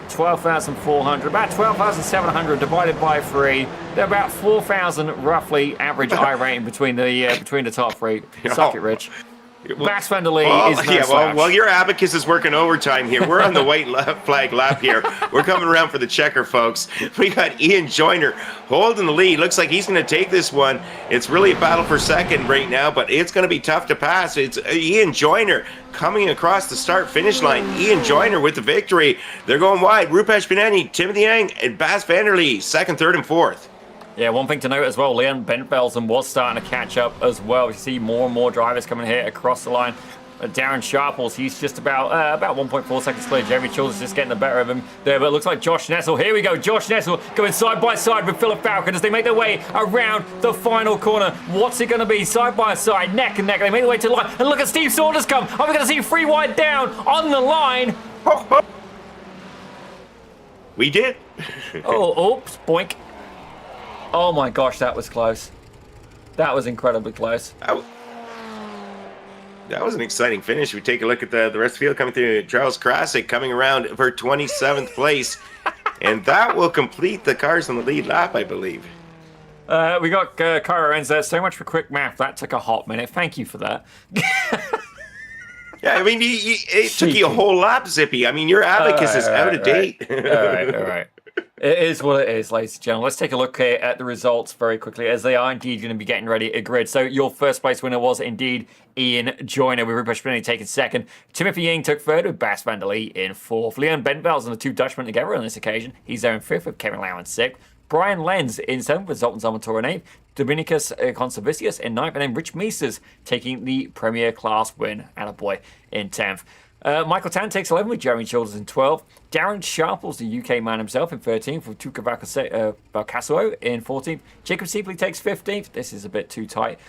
A: 12,400, about 12,700 divided by 3. They're about 4,000 roughly average I rating between the top 3. Suck it, Rich. Bas van der Lee is no slouch.
B: Well, your abacus is working overtime here. We're on the white flag lap here. We're coming around for the checker, folks. We got Ian Joyner holding the lead. Looks like he's going to take this one. It's really a battle for 2nd right now, but it's going to be tough to pass. It's Ian Joyner coming across the start-finish line. Ian Joyner with the victory. They're going wide. Rupesh Panetti, Timothy Yang, and Bas van der Lee, 2nd, 3rd, and 4th.
A: Yeah, one thing to note as well, Leon Bentvelsen was starting to catch up as well. You see more and more drivers coming here across the line. Darren Sharples, he's just about 1.4 seconds clear. Jeremy Childs is just getting the better of him there, but it looks like Josh Nessel. Here we go, Josh Nessel going side by side with Philip Falcon as they make their way around the final corner. What's it going to be? Side by side, neck and neck. They make their way to the line, and look at Steve Saunders come. Are we going to see 3 wide down on the line?
B: We did.
A: Oops, boink. Oh my gosh, that was close. That was incredibly close.
B: That was an exciting finish. We take a look at the rest of the field coming through. Charles Krasik coming around for 27th place. And that will complete the cars on the lead lap, I believe.
A: We got Kyra Enz there. So much for quick math. That took a hot minute. Thank you for that.
B: Yeah, I mean, it took you a whole lap, Zippy. I mean, your abacus is out of date.
A: All right. It is what it is, ladies and gentlemen. Let's take a look here at the results very quickly, as they are indeed going to be getting ready at grid. So your first place winner was indeed Ian Joyner, with Ruprecht Benelli taking second. Timothy Ying took third, with Bas van der Lee in fourth. Leon Bentvels and the two Dutchmen together on this occasion. He's there in fifth, with Kevin Lau in sixth. Brian Lenz in seventh, with Zoltan Zomator in eighth. Dominicus Consavicius in ninth, and then Rich Meesters taking the Premier Class win, attaboy, in 10th. Michael Tan takes 11th, with Jeremy Childers in 12th. Darren Sharples, the UK man himself, in 13th, with Tuca Valcasuo in 14th. Jacob Seepley takes 15th. This is a bit too tight.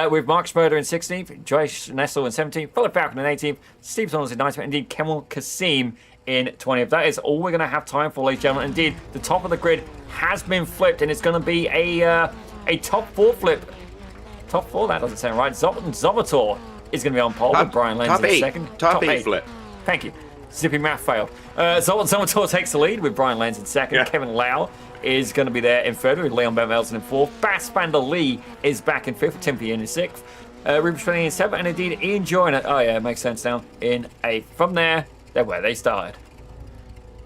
A: With Mark Schmoeder in 16th, Joyce Nessel in 17th, Philip Falcon in 18th, Steve Saunders in 19th, and indeed Kemal Kasim in 20th. That is all we're going to have time for, ladies and gentlemen. Indeed, the top of the grid has been flipped, and it's going to be a top four flip. Top four, that doesn't sound right. Zoltan Zomator is going to be on pole, with Brian Lenz in second.
B: Top eight flip.
A: Thank you. Zippy math failed. Zoltan Zomator takes the lead, with Brian Lenz in second.
B: Yeah.
A: Kevin Lau is going to be there in third, with Leon Benvelsen in fourth. Bas van der Lee is back in fifth, with Timothy in sixth. Ruben Schwenning in seventh, and indeed Ian Joyner, oh yeah, it makes sense now, in eighth. From there, they're where they started.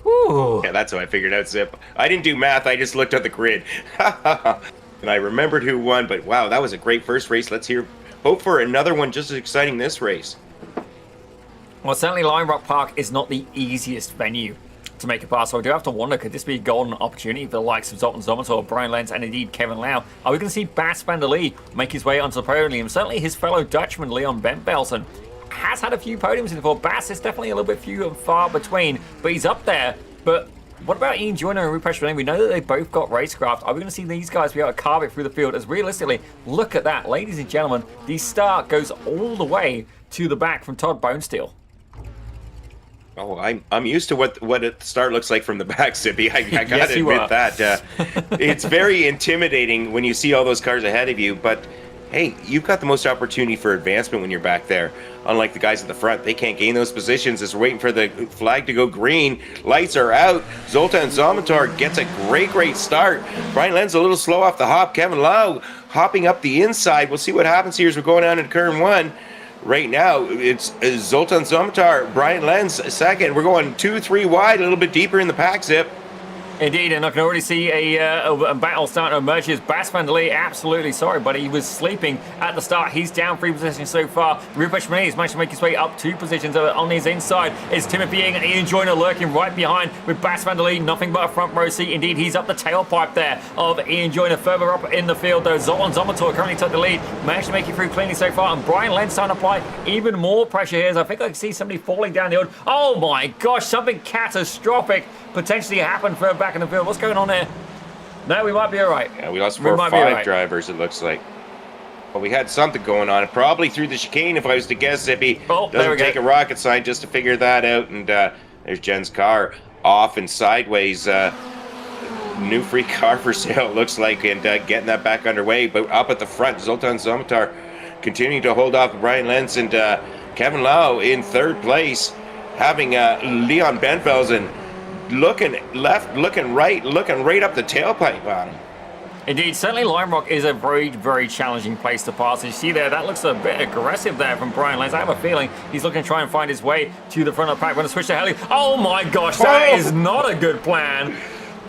A: Whew.
B: Yeah, that's how I figured out Zip. I didn't do math, I just looked at the grid. And I remembered who won, but wow, that was a great first race. Let's hope for another one just as exciting this race.
A: Well, certainly Lion Rock Park is not the easiest venue to make a pass, so I do have to wonder, could this be a golden opportunity for the likes of Zoltan Zomator, Brian Lenz, and indeed Kevin Lau? Are we going to see Bas van der Lee make his way onto the podium? Certainly his fellow Dutchman, Leon Bentveld, has had a few podiums before. Bas is definitely a little bit few and far between, but he's up there. But what about Ian Joyner and Ruprecht Benelli? We know that they both got racecraft. Are we going to see these guys be able to carve it through the field? As realistically, look at that, ladies and gentlemen, the start goes all the way to the back from Todd Bonesteel.
B: Oh, I'm used to what the start looks like from the back, Zippy. I gotta
A: Yes, you
B: admit
A: are.
B: that. It's very intimidating when you see all those cars ahead of you, but hey, you've got the most opportunity for advancement when you're back there. Unlike the guys at the front, they can't gain those positions as we're waiting for the flag to go green. Lights are out. Zoltan Zomator gets a great start. Brian Lenz a little slow off the hop. Kevin Lau hopping up the inside. We'll see what happens here as we're going down into turn one. Right now, it's Zoltan Zomator, Brian Lenz second. We're going 2-3 wide, a little bit deeper in the pack, Zip.
A: Indeed, and I can already see a battle starting to emerge. As Bas van der Lee, absolutely sorry, but he was sleeping at the start. He's down 3 positions so far. Ruprecht Benelli has managed to make his way up 2 positions on his inside. Is Timothy Ying and Ian Joyner lurking right behind, with Bas van der Lee nothing but a front row seat. Indeed, he's up the tailpipe there of Ian Joyner. Further up in the field, though, Zoltan Zomator currently took the lead. Managed to make it through cleanly so far, and Brian Lenz trying to apply even more pressure here. So I think I can see somebody falling down the road. Oh my gosh, something catastrophic potentially happened further back in the field. What's going on there? No, we might be all right.
B: Yeah, we lost 4 or 5 drivers, it looks like. Well, we had something going on. Probably through the chicane, if I was to guess, Zippy.
A: Oh,
B: doesn't take a rocket scientist to figure that out. And there's Jen's car off and sideways. New free car for sale, it looks like, and getting that back underway. But up at the front, Zoltan Zomator continuing to hold off Brian Lenz and Kevin Lau in 3rd place, having Leon Benvelsen looking left, looking right up the tailpipe on him.
A: Indeed, certainly Lime Rock is a very challenging place to pass. You see there, that looks a bit aggressive there from Brian Lenz. I have a feeling he's looking to try and find his way to the front of the pack. We're going to switch to Heli. Oh my gosh, that is not a good plan.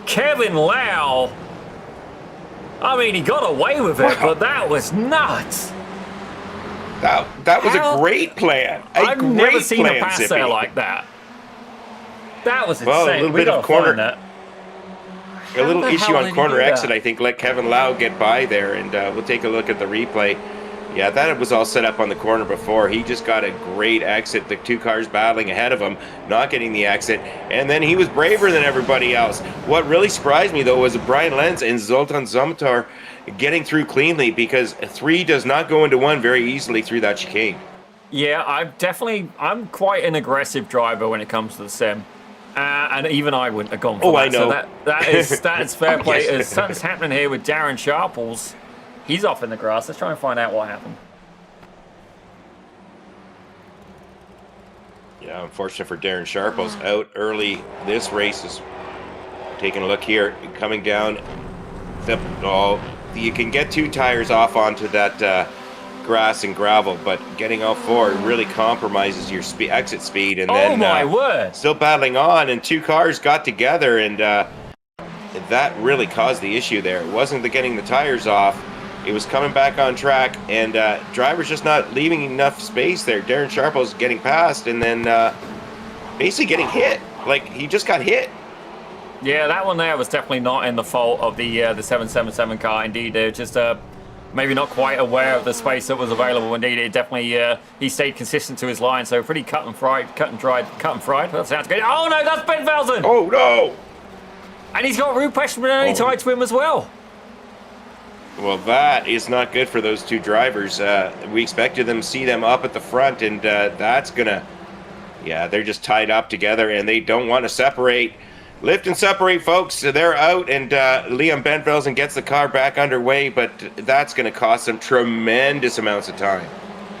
A: Kevin Lau. I mean, he got away with it, but that was nuts.
B: That was a great plan.
A: I've never seen a pass there like that. That was insane.
B: Well, a little bit of corner.
A: That.
B: A little issue on corner exit, I think, let Kevin Lau get by there, and we'll take a look at the replay. Yeah, that was all set up on the corner before. He just got a great exit. The 2 cars battling ahead of him, not getting the exit, and then he was braver than everybody else. What really surprised me, though, was Brian Lenz and Zoltan Zomator getting through cleanly, because 3 does not go into 1 very easily through that chicane.
A: Yeah, I'm quite an aggressive driver when it comes to the sim. And even I wouldn't have gone for that.
B: I know.
A: So that is fair play.
B: Yes.
A: Something's happening here with Darren Sharples. He's off in the grass. Let's try and find out what happened.
B: Yeah, unfortunate for Darren Sharples. Out early. This race is taking a look here. Coming down. You can get 2 tires off onto that grass and gravel, but getting off forward really compromises your exit speed. And then
A: my word!
B: Still battling on, and 2 cars got together, and that really caused the issue there. It wasn't the getting the tires off. It was coming back on track, and drivers just not leaving enough space there. Darren Sharple's getting past, and then basically getting hit. Like, he just got hit.
A: Yeah, that one there was definitely not in the fault of the 777 car. Indeed, they're just maybe not quite aware of the space that was available. Indeed, it definitely he stayed consistent to his line, so pretty cut and fried. That sounds good. Oh no, that's Ben Velsen.
B: Oh no!
A: And he's got Rupesh Manani tied to him as well.
B: Well, that is not good for those two drivers. We expected them to see them up at the front, and that's gonna, yeah, they're just tied up together, and they don't want to separate. Lift and separate, folks. They're out, and Liam Benvelsen gets the car back underway, but that's going to cost them tremendous amounts of time.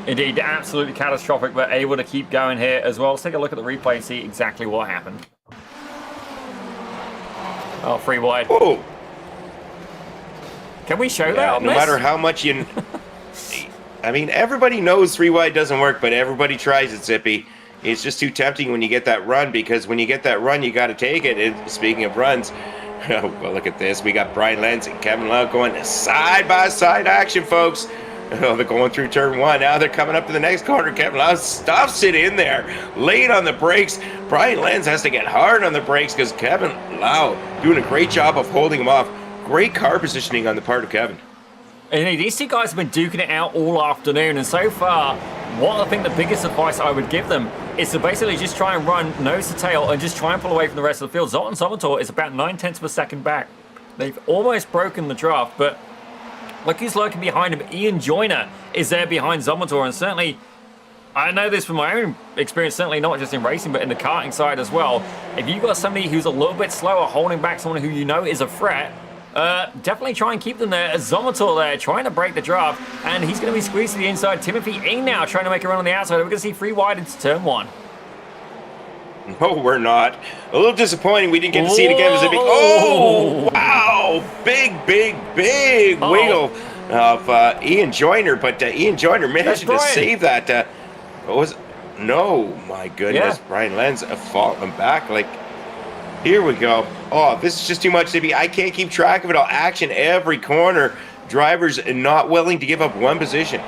A: Indeed, absolutely catastrophic, but able to keep going here as well. Let's take a look at the replay and see exactly what happened. Oh, free wide.
B: Oh!
A: Can we show that on
B: no
A: this?
B: matter how much you... I mean, everybody knows 3 wide doesn't work, but everybody tries it, Zippy. It's just too tempting when you get that run, because when you get that run, you got to take it. And speaking of runs, well, look at this. We got Brian Lenz and Kevin Lau going side-by-side action, folks. Oh, they're going through turn 1. Now they're coming up to the next corner. Kevin Lau stuffs it in there, late on the brakes. Brian Lenz has to get hard on the brakes because Kevin Lau doing a great job of holding him off. Great car positioning on the part of Kevin.
A: And these two guys have been duking it out all afternoon, and so far, what I think the biggest advice I would give them is to basically just try and run nose to tail and just try and pull away from the rest of the field. Zoltan Somator is about 9/10 of a second back. They've almost broken the draft, but look who's lurking behind him. Ian Joyner is there behind Somator, and certainly, I know this from my own experience, certainly not just in racing, but in the karting side as well. If you've got somebody who's a little bit slower, holding back someone who you know is a threat, definitely try and keep them there. Zomator there trying to break the draft, and he's going to be squeezed to the inside. Timothy Ng now trying to make a run on the outside. We're going to see 3 wide into turn 1.
B: No, we're not. A little disappointing. We didn't get to see it again. Oh, wow. Big wiggle of Ian Joyner, but Ian Joyner managed to save that. What was it? No, my goodness. Yeah. Brian Lenz falling back. Like, here we go. Oh, this is just too much to be. I can't keep track of it all. Action every corner. Drivers not willing to give up one position.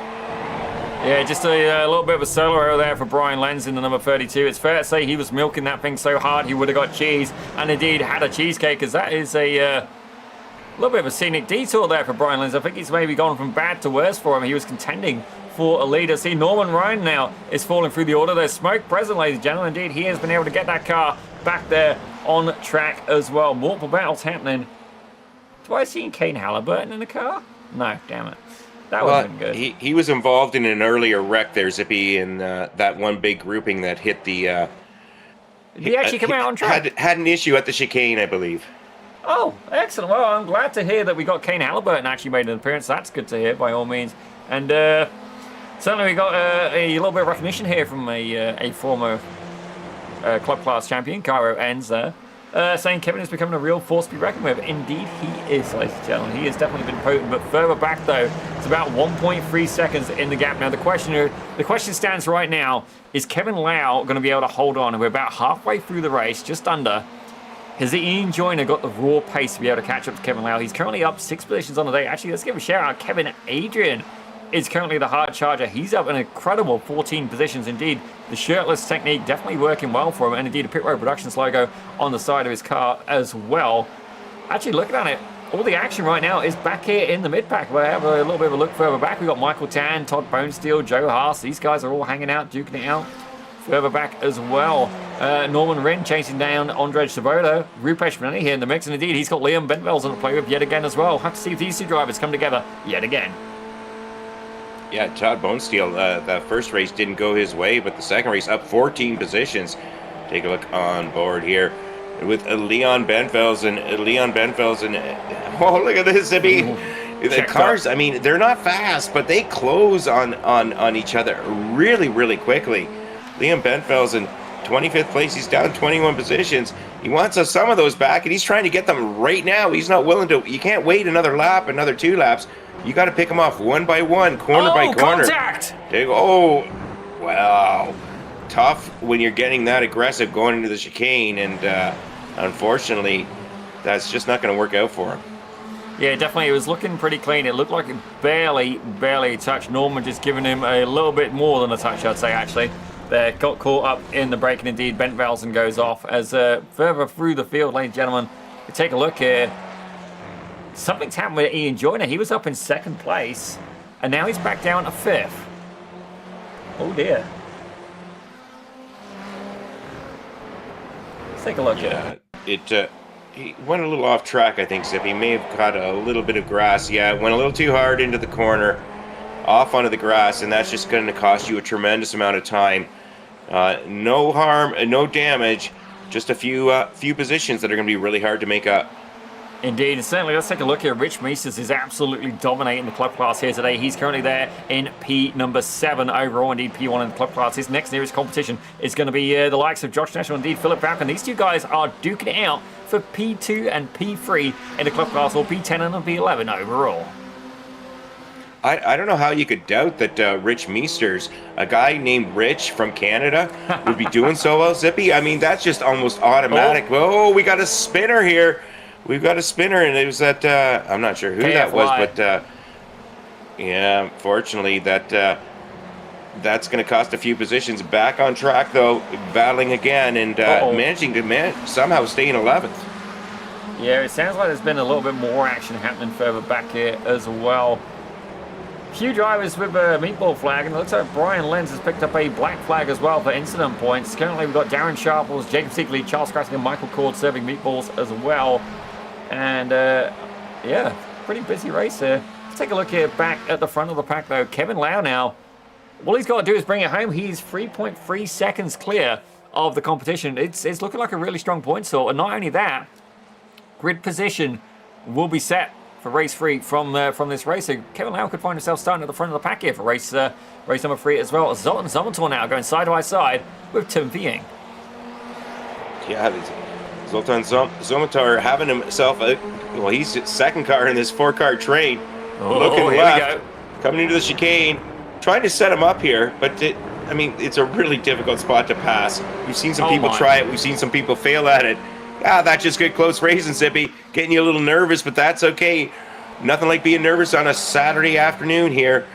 A: Yeah, just a little bit of a solo error there for Brian Lenz in the number 32. It's fair to say he was milking that thing so hard he would have got cheese, and indeed had a cheesecake, as that is a little bit of a scenic detour there for Brian Lenz. I think he's maybe gone from bad to worse for him. He was contending for a leader. See, Norman Ryan now is falling through the order. There's smoke present, ladies and gentlemen. Indeed, he has been able to get that car back there on track as well. Multiple battles happening. Do I see Kane Halliburton in the car? No, damn it. That would have been good.
B: He was involved in an earlier wreck there, Zippy, in that one big grouping that hit the...
A: Did he actually come out on track?
B: Had an issue at the chicane, I believe.
A: Oh, excellent. Well, I'm glad to hear that we got Kane Halliburton actually made an appearance. That's good to hear, by all means. And certainly we got a little bit of recognition here from a former club class champion, Cairo Enns there, saying Kevin is becoming a real force to be reckoned with. Indeed, he is, ladies and gentlemen. He has definitely been potent, but further back, though, it's about 1.3 seconds in the gap. Now, the question stands right now, is Kevin Lau going to be able to hold on? We're about halfway through the race, just under. Has Ian Joyner got the raw pace to be able to catch up to Kevin Lau? He's currently up 6 positions on the day. Actually, let's give a shout out. Kevin Adrian is currently the hard charger. He's up an incredible 14 positions. Indeed, the shirtless technique definitely working well for him, and indeed a Pit Road Productions logo on the side of his car as well. Actually, looking at it, all the action right now is back here in the mid-pack. We'll have a little bit of a look further back. We've got Michael Tan, Todd Bonesteel, Joe Haas. These guys are all hanging out, duking it out. Further back as well, Norman Wren chasing down Andrej Svoboda. Rupesh Manani here in the mix, and indeed he's got Liam Benvelsen to play with yet again as well. Have to see if these two drivers come together yet again.
B: Yeah, Todd Bonesteel, the first race didn't go his way, but the second race up 14 positions. Take a look on board here with Leon Benvelsen. Oh, look at this, Zippy. The cars, I mean, they're not fast, but they close on each other really, really quickly. Liam Benvelsen, 25th place. He's down 21 positions. He wants some of those back, and he's trying to get them right now. He's not willing to. You can't wait another lap, another 2 laps. You got to pick them off one by one, corner by corner.
A: Contact!
B: Oh, wow. Tough when you're getting that aggressive going into the chicane, and unfortunately, that's just not going to work out for him.
A: Yeah, definitely. It was looking pretty clean. It looked like it barely touched. Norman just giving him a little bit more than a touch, I'd say, actually. They got caught up in the break, and indeed, Bent Velsen goes off as further through the field, ladies and gentlemen. You take a look here. Something's happened with Ian Joyner. He was up in second place, and now he's back down to fifth. Oh, dear. Let's take a look here.
B: He went a little off track, I think, Zippy. He may have caught a little bit of grass. Yeah, went a little too hard into the corner, off onto the grass, and that's just going to cost you a tremendous amount of time. No harm, no damage, just a few positions that are going to be really hard to make up.
A: Indeed, and certainly, let's take a look here. Rich Mises is absolutely dominating the club class here today. He's currently there in P number 7 overall, indeed P1 in the club class. His next nearest competition is going to be the likes of Josh National, indeed Philip Falcon. These two guys are duking it out for P2 and P3 in the club class, or P10 and P11 overall.
B: I don't know how you could doubt that Rich Meesters, a guy named Rich from Canada, would be doing so well, Zippy. I mean, that's just almost automatic. Oh, we got a spinner here. We've got a spinner, and it was that, I'm not sure who that was, but yeah, fortunately, that's going to cost a few positions. Back on track, though, battling again, and managing to somehow stay in 11th.
A: Yeah, it sounds like there's been a little bit more action happening further back here as well. Few drivers with a meatball flag, and it looks like Brian Lenz has picked up a black flag as well for incident points. Currently, we've got Darren Sharples, Jacob Siegley, Charles Krasnick, and Michael Cord serving meatballs as well. And, yeah, pretty busy race here. Let's take a look here back at the front of the pack, though. Kevin Lau now, all he's got to do is bring it home. He's 3.3 seconds clear of the competition. It's looking like a really strong point sort. And not only that, grid position will be set for race 3 from this race. So Kevin Lau could find himself starting at the front of the pack here for race number 3 as well. Zoltan Zomator now going side by side with Tim Vieng.
B: Yeah, Zoltan Zomatar having himself he's second car in this 4-car train. Looking left, coming into the chicane, trying to set him up here, but it's a really difficult spot to pass. We've seen some people try it. We've seen some people fail at it. That just get close racing, Zippy. Getting you a little nervous, but that's okay. Nothing like being nervous on a Saturday afternoon here.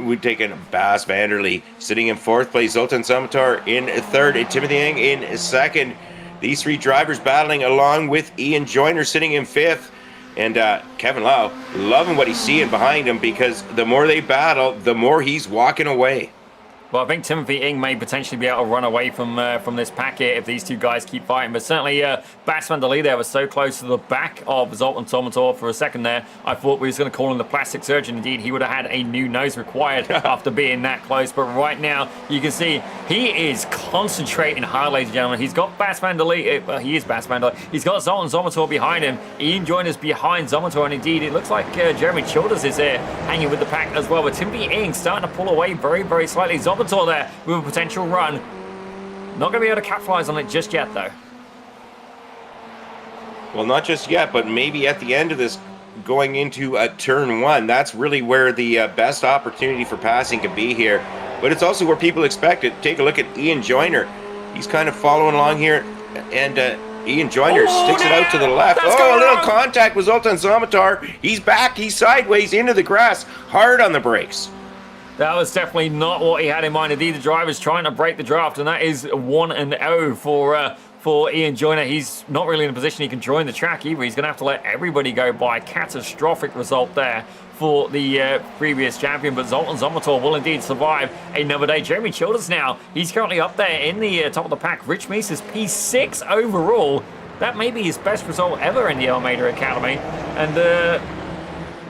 B: We've taken Bas Vanderlee sitting in 4th place, Zoltan Zomatar in 3rd, and Timothy Yang in 2nd. These 3 drivers battling along with Ian Joyner sitting in 5th. And Kevin Lau loving what he's seeing behind him, because the more they battle, the more he's walking away.
A: Well, I think Timothy Ing may potentially be able to run away from this pack here if these two guys keep fighting. But certainly, Bas van der Lee there was so close to the back of Zoltan Zomator for a second there. I thought we was going to call him the plastic surgeon. Indeed, he would have had a new nose required after being that close. But right now, you can see he is concentrating hard, ladies and gentlemen. He's got Bas van der Lee. He is Bas van der Lee. He's got Zoltan Zomator behind him. Ian Joyner's behind Zomator. And indeed, it looks like Jeremy Childers is there hanging with the pack as well. But Timothy Ing starting to pull away very, very slightly. Zomator there with a potential run. Not going to be able to capitalize on it just yet, though.
B: Well, not just yet, but maybe at the end of this, going into turn 1, that's really where the best opportunity for passing could be here. But it's also where people expect it. Take a look at Ian Joyner. He's kind of following along here, and Ian Joyner sticks it out to the left. A little contact with Zoltan Zomatar. He's back. He's sideways into the grass. Hard on the brakes.
A: That was definitely not what he had in mind. Indeed, the driver's trying to break the draft, and that is 1-0 for Ian Joyner. He's not really in a position he can join the track either. He's going to have to let everybody go by. Catastrophic result there for the previous champion, but Zoltan Zomator will indeed survive another day. Jeremy Childers now, he's currently up there in the top of the pack. Rich Meese is P6 overall. That may be his best result ever in the Almeida Academy. And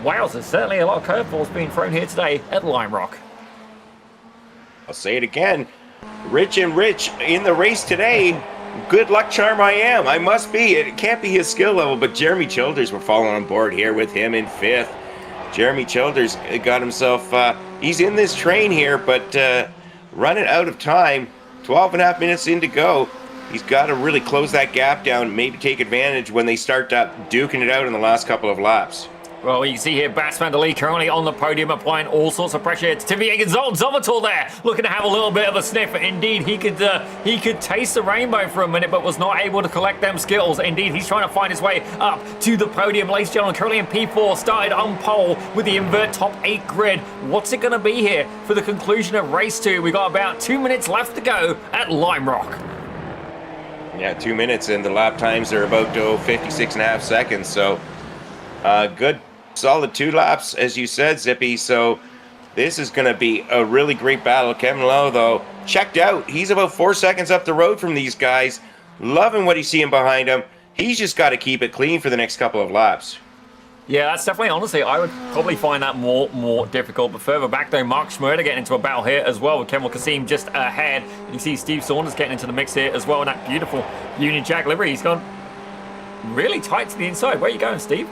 A: wow, there's certainly a lot of curveballs being thrown here today at Lime Rock.
B: I'll say it again. Rich and Rich in the race today. Good luck charm I am. I must be. It can't be his skill level, but Jeremy Childers, we're following on board here with him in 5th. Jeremy Childers got himself, he's in this train here, but running out of time. 12.5 minutes in to go. He's got to really close that gap down, maybe take advantage when they start duking it out in the last couple of laps.
A: Well, you can see here, Bas van der Lee currently on the podium, applying all sorts of pressure. It's Timmy and Zomator there, looking to have a little bit of a sniff. Indeed, he could taste the rainbow for a minute, but was not able to collect them skills. Indeed, he's trying to find his way up to the podium. Ladies and gentlemen, currently in P4, started on pole with the invert top 8 grid. What's it going to be here for the conclusion of race 2? We got about 2 minutes left to go at Lime Rock.
B: Yeah, 2 minutes, and the lap times are about 56.5 seconds. So, good. Solid 2 laps, as you said, Zippy. So this is going to be a really great battle. Kevin Lowe, though, checked out. He's about 4 seconds up the road from these guys. Loving what he's seeing behind him. He's just got to keep it clean for the next couple of laps.
A: Yeah, that's definitely, honestly, I would probably find that more difficult. But further back, though, Mark Schmurder getting into a battle here as well with Kemal Kasim just ahead. You can see Steve Saunders getting into the mix here as well in that beautiful Union Jack livery. He's gone really tight to the inside. Where are you going, Steve?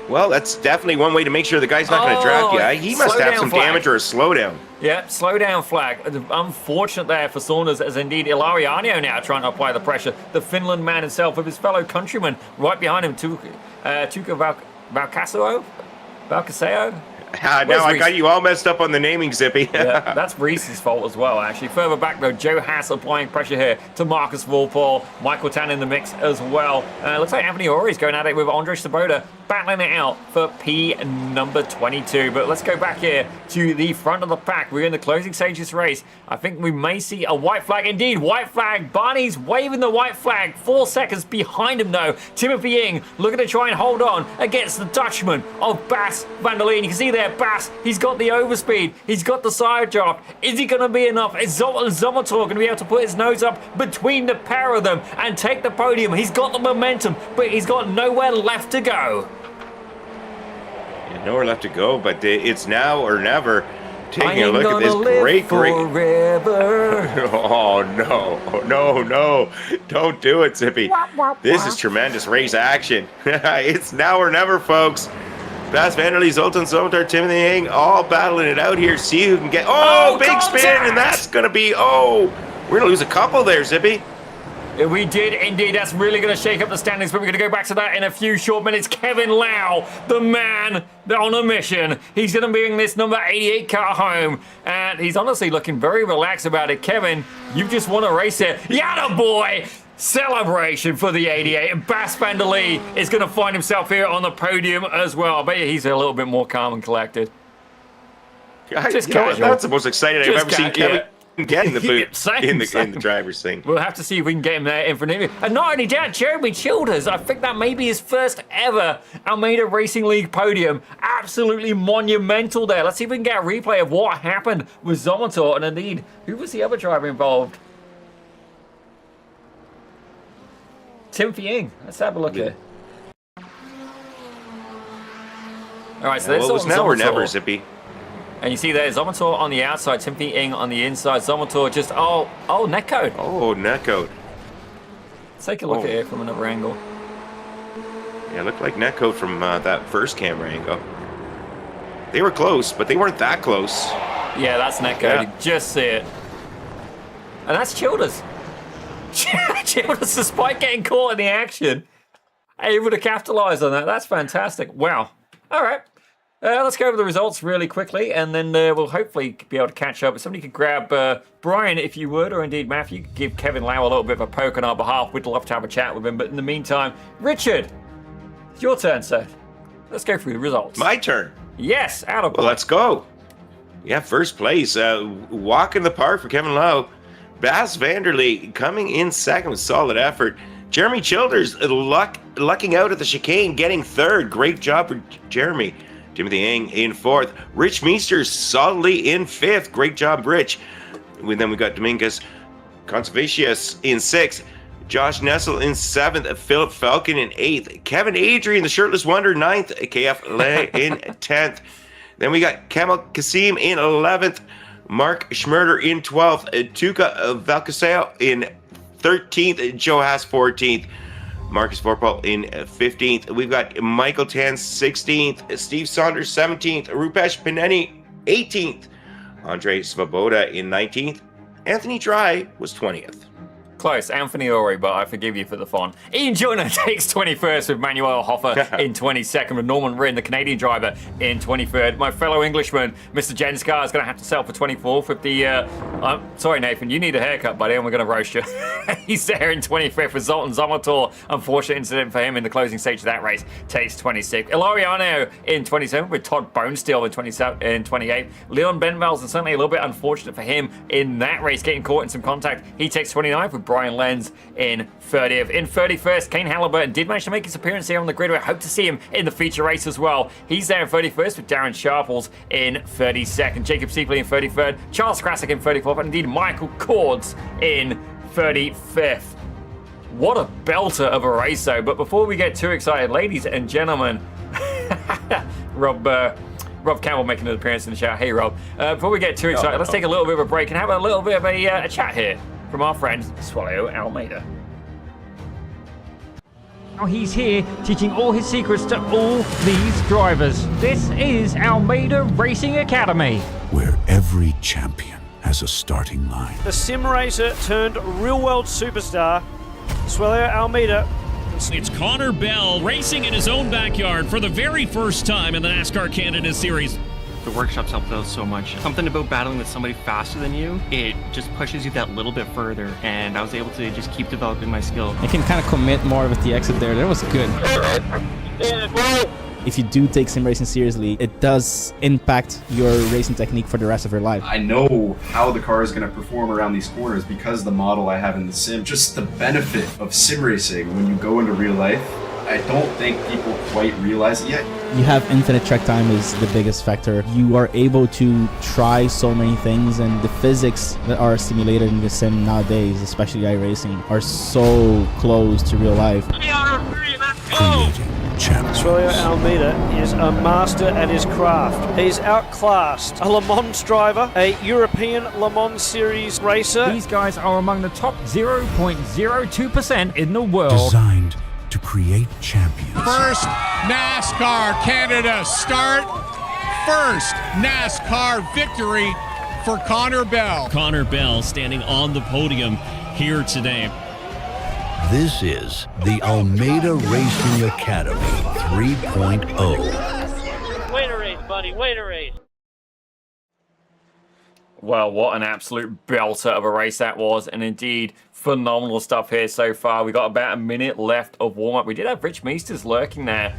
B: Well, that's definitely one way to make sure the guy's not going to drag you. He must have some damage or a slowdown.
A: Yeah, slowdown flag. Unfortunate there for Saunders, as indeed Ilariano now trying to apply the pressure. The Finland man himself with his fellow countryman right behind him, Tuukka Valkaseo.
B: Now I got you all messed up on the naming, Zippy.
A: Yeah, that's Reese's fault as well, actually. Further back, though, Joe Haas applying pressure here to Marcus Vorpal. Michael Tan in the mix as well. Looks like Anthony Ori's going at it with Andre Svoboda, battling it out for P number 22. But let's go back here to the front of the pack. We're in the closing stage of this race. I think we may see a white flag. Indeed, white flag. Barney's waving the white flag. 4 seconds behind him, though. Timothy Ying looking to try and hold on against the Dutchman of Bas van der Lee. You can see there, Bas, he's got the overspeed. He's got the side drop. Is he going to be enough? Is Zomator going to be able to put his nose up between the pair of them and take the podium? He's got the momentum, but he's got nowhere left to go.
B: Yeah, nowhere left to go, but it's now or never. Taking a look at this great. Oh, no. Don't do it, Zippy. This is tremendous race action. It's now or never, folks. Bas van der Lee, Zoltan Zomator, Timothy Yang, all battling it out here. See who can get... Oh, big contact! Spin, and that's going to be... Oh, we're going to lose a couple there, Zippy.
A: We did indeed. That's really going to shake up the standings, but we're going to go back to that in a few short minutes. Kevin Lau, the man on a mission. He's going to bring this number 88 car home, and he's honestly looking very relaxed about it. Kevin, you've just won a race here. Yatta boy! Celebration for the 88, and Bas van der Lee is going to find himself here on the podium as well. I bet you he's a little bit more calm and collected. Just casual.
B: That's the most excited I've ever seen Kevin get in the boot in the driver's thing.
A: We'll have to see if we can get him there in front of him. And not only that, Jeremy Childers, I think that may be his first ever Almeida Racing League podium. Absolutely monumental there. Let's see if we can get a replay of what happened with Zomator, and indeed, who was the other driver involved? Timothy Ying. Let's have a look here. All right, so
B: well, it was now or never, Zippy.
A: And you see there, Zomator on the outside, Timothy Ying on the inside. Zomator just, netcode.
B: Oh, netcode.
A: Let's take a look at it from another angle.
B: Yeah, it looked like netcode from that first camera angle. They were close, but they weren't that close.
A: Yeah, that's netcode. Yeah. You just see it. And that's Childers. Childers, despite getting caught in the action, able to capitalize on that. That's fantastic. Wow. All right. Let's go over the results really quickly, and then we'll hopefully be able to catch up. If somebody could grab Brian, if you would, or indeed Matthew, give Kevin Lau a little bit of a poke on our behalf. We'd love to have a chat with him. But in the meantime, Richard, it's your turn, sir. Let's go through the results.
B: My turn?
A: Yes, out of
B: Well, let's go. Yeah, first place. Walk in the park for Kevin Lau. Bas van der Lee coming in second with solid effort. Jeremy Childers lucking out at the chicane, getting third. Great job for Jeremy. Timothy Yang in fourth. Rich Meester solidly in fifth. Great job, Rich. Then we got Dominguez Conservatius in sixth. Josh Nessel in seventh. Philip Falcon in eighth. Kevin Adrian, the shirtless wonder, ninth. KF Le in 10th. Then we got Kemal Kasim in 11th. Mark Schmurder in 12th, Tuukka Valkaseo in 13th, Joe Haas 14th, Marcus Vorpal in 15th. We've got Michael Tan 16th, Steve Saunders 17th, Rupesh Pineni 18th, Andre Svoboda in 19th, Anthony Dry was 20th.
A: Close. Anthony Ori, but I forgive you for the font. Ian Joyner takes 21st with Manuel Hoffer in 22nd, with Norman Rinn, the Canadian driver, in 23rd. My fellow Englishman, Mr. Jenscar, is going to have to settle for 24th with the... sorry, Nathan, you need a haircut, buddy, and we're going to roast you. He's there in 25th with Zoltan Zomotor. Unfortunate incident for him in the closing stage of that race. Takes 26th. Ilariano in 27th with Todd Bonesteel in 28th. Leon Benvels, and certainly a little bit unfortunate for him in that race, getting caught in some contact. He takes 29th with Brian Lenz in 30th. In 31st, Kane Halliburton did manage to make his appearance here on the grid. We hope to see him in the feature race as well. He's there in 31st with Darren Sharples in 32nd. Jacob Seepley in 33rd. Charles Krasik in 34th. And indeed, Michael Cords in 35th. What a belter of a race, though. But before we get too excited, ladies and gentlemen, Rob Campbell making an appearance in the chat. Hey, Rob. Before we get too excited, let's take a little bit of a break and have a little bit of a chat here from our friend Swallow Almeida.
C: Now he's here teaching all his secrets to all these drivers. This is Almeida Racing Academy,
D: where every champion has a starting line.
E: The sim racer turned real world superstar, Swallow Almeida.
F: It's Connor Bell racing in his own backyard for the very first time in the NASCAR Canada Series.
G: The workshops helped out so much. Something about battling with somebody faster than you, it just pushes you that little bit further, and I was able to just keep developing my skill.
H: I can kind of commit more with the exit there. That was good. If you do take sim racing seriously, it does impact your racing technique for the rest of your life.
I: I know how the car is going to perform around these corners because of the model I have in the sim. Just the benefit of sim racing when you go into real life, I don't think people quite realize it yet.
H: You have infinite track time is the biggest factor. You are able to try so many things, and the physics that are simulated in the sim nowadays, especially iRacing, are so close to real life.
D: Creating champions.
E: Swallow Almeida is a master at his craft. He's outclassed a Le Mans driver, a European Le Mans Series racer.
C: These guys are among the top 0.02% in the world.
D: Designed to create champions.
J: First NASCAR Canada start. First NASCAR victory for Connor Bell.
F: Connor Bell standing on the podium here today.
D: This is the Almeida Racing Academy 3.0.
E: Wait a race, buddy, wait a race.
A: Well, what an absolute belter of a race that was, and indeed phenomenal stuff here so far. We got about a minute left of warm-up. We did have Rich Meesters lurking there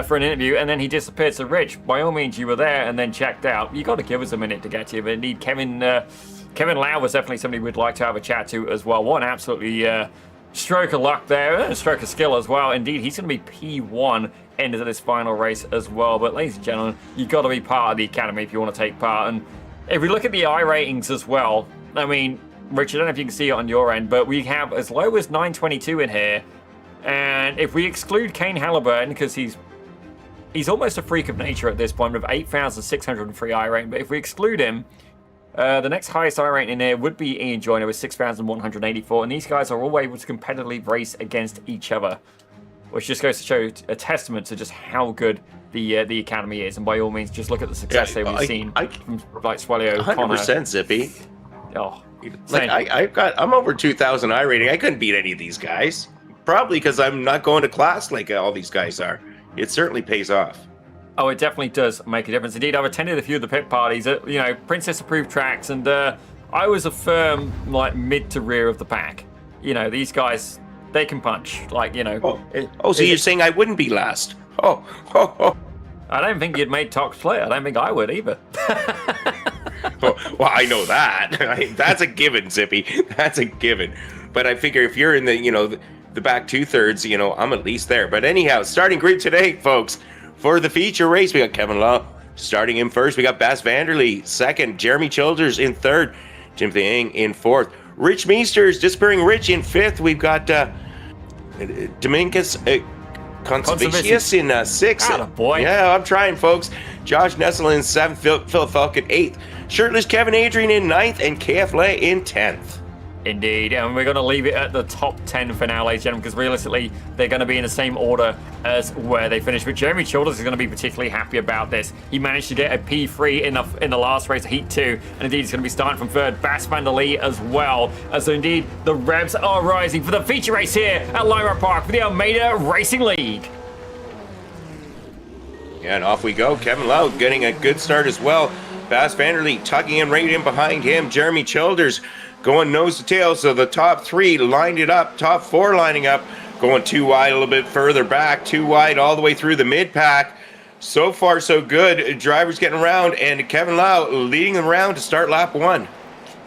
A: for an interview, and then he disappeared. So Rich, by all means, you were there and then checked out. You got to give us a minute to get to you, but indeed Kevin Lau was definitely somebody we'd like to have a chat to as well. What an absolutely stroke of luck there, and a stroke of skill as well. Indeed, he's going to be P1 end of this final race as well. But ladies and gentlemen, you've got to be part of the academy if you want to take part. And if we look at the I ratings as well, I mean, Rich, I don't know if you can see it on your end, but we have as low as 922 in here. And if we exclude Kane Halliburton, because he's almost a freak of nature at this point with 8,603 I rating, but if we exclude him, the next highest I rating in there would be Ian Joyner with 6,184, and these guys are all able to competitively race against each other, which just goes to show a testament to just how good the academy is. And by all means, just look at the success that we've seen from like Swallow,
B: 100% Zippy.
A: Oh,
B: like I'm over 2,000 I rating. I couldn't beat any of these guys, probably because I'm not going to class like all these guys are. It certainly pays off.
A: Oh, it definitely does make a difference. Indeed, I've attended a few of the pit parties at, Princess-approved tracks, and I was a firm, mid to rear of the pack. These guys, they can punch. So
B: you're saying I wouldn't be last? Oh.
A: I don't think you'd made top split. I don't think I would either.
B: Well, I know that. That's a given, Zippy. That's a given. But I figure if you're in the back 2/3, I'm at least there. But anyhow, starting grid today, folks. For the feature race, we got Kevin Law starting in first. We got Bas Vanderlee second. Jeremy Childers in third. Timothy Ng in fourth. Rich Meesters, disappearing Rich in fifth. We've got Dominguez Conservatius in sixth.
A: Boy.
B: Yeah, I'm trying, folks. Josh Nessel in seventh. Phil Falcon eighth. Shirtless Kevin Adrian in ninth. And KF Lay in 10th.
A: Indeed, and we're going to leave it at the top 10 for now, ladies and gentlemen, because realistically, they're going to be in the same order as where they finished. But Jeremy Childers is going to be particularly happy about this. He managed to get a P3 in the last race, Heat 2, and indeed he's going to be starting from third. Bas van der Lee as well. As indeed, the revs are rising for the feature race here at Lima Park for the Almeida Racing League.
B: Yeah, and off we go. Kevin Lau getting a good start as well. Bas van der Lee tucking in right in behind him. Jeremy Childers going nose to tail, so the top 3 lined it up, top 4 lining up, going too wide a little bit further back, too wide all the way through the mid-pack. So far, so good. Drivers getting around, and Kevin Lau leading them around to start lap 1.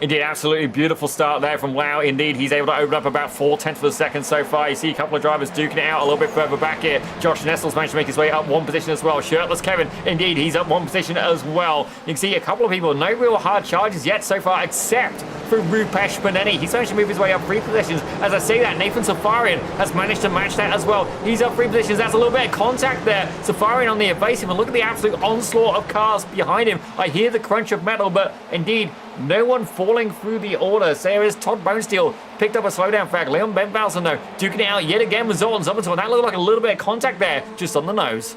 A: Indeed, absolutely beautiful start there from Lau. Indeed, he's able to open up about 4/10 of a second so far. You see a couple of drivers duking it out a little bit further back here. Josh Nestle's managed to make his way up 1 position as well. Shirtless Kevin, indeed, he's up 1 position as well. You can see a couple of people, no real hard charges yet so far, except for Rupesh Paneni. He's managed to move his way up 3 positions. As I say that, Nathan Safarian has managed to match that as well. He's up 3 positions. That's a little bit of contact there. Safarian on the evasive, and look at the absolute onslaught of cars behind him. I hear the crunch of metal, but indeed, no one falling through the order. So there is Todd Bonesteel, picked up a slowdown flag. Leon Benvalsen, though, duking it out yet again with Zoltan Zomatov. That looked like a little bit of contact there, just on the nose.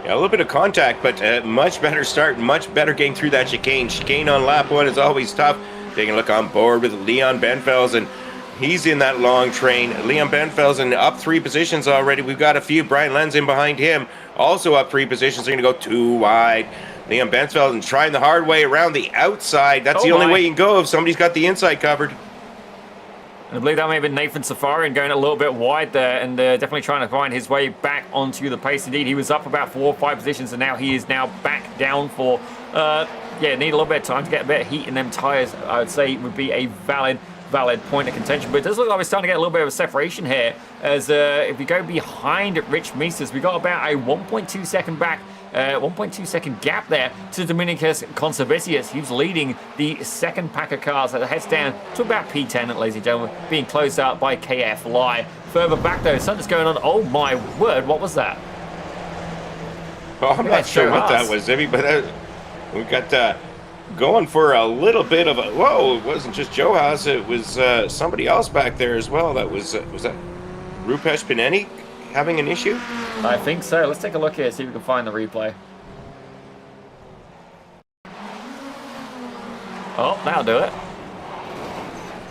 B: Yeah, a little bit of contact, but much better start, much better getting through that chicane. Chicane on lap 1 is always tough. Taking a look on board with Leon Benvelsen. He's in that long train. Leon Benvelsen up 3 positions already. We've got a few. Brian Lenz in behind him, also up 3 positions. They're going to go too wide. Liam Bensfelden trying the hard way around the outside. That's the only way you can go if somebody's got the inside covered.
A: And I believe that may have been Nathan Safarian going a little bit wide there, and definitely trying to find his way back onto the pace. Indeed, he was up about 4 or 5 positions, and now he is now back down for, need a little bit of time to get a bit of heat in them tyres. I would say would be a valid point of contention, but it does look like we're starting to get a little bit of a separation here, as if we go behind Rich Meesters, we got about a 1.2 second back, 1.2 second gap there to Dominicus Conservicius. He's leading the second pack of cars that heads down to about P10, ladies and gentlemen, being closed out by KF Lai. Further back though, something's going on. Oh my word, what was that?
B: Oh, I'm not sure what that was, Zibby, but we got going for a little bit of a, whoa, it wasn't just Joe Haas, it was somebody else back there as well. That was that Rupesh Paneni having an issue?
A: I think so. Let's take a look here, see if we can find the replay. Oh, that'll do it.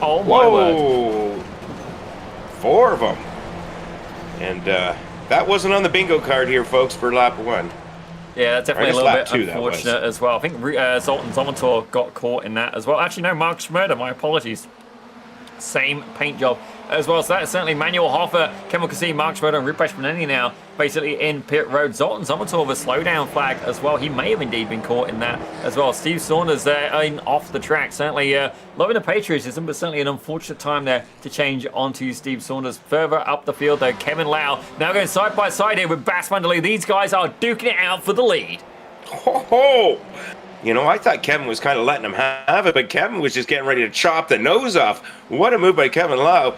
A: Oh my word.
B: 4 of them. And that wasn't on the bingo card here, folks, for lap 1.
A: Yeah, that's definitely a little bit
B: 2,
A: unfortunate as well. I think Zoltan Zomatov got caught in that as well. Actually, no, Mark Schmurder, my apologies. Same paint job as well. So that's certainly Manuel Hoffer, Kemal Kassim, Mark Schmurder, and Rupesh Paneni now basically in pit road. Zoltan Zomatov, a slowdown flag as well. He may have indeed been caught in that as well. Steve Saunders there off the track. Certainly loving the patriotism, but certainly an unfortunate time there to change onto Steve Saunders. Further up the field though, Kevin Lau now going side by side here with Bas van der Lee. These guys are duking it out for the lead.
B: Ho-ho! You know, I thought Kevin was kind of letting him have it, but Kevin was just getting ready to chop the nose off. What a move by Kevin Lau.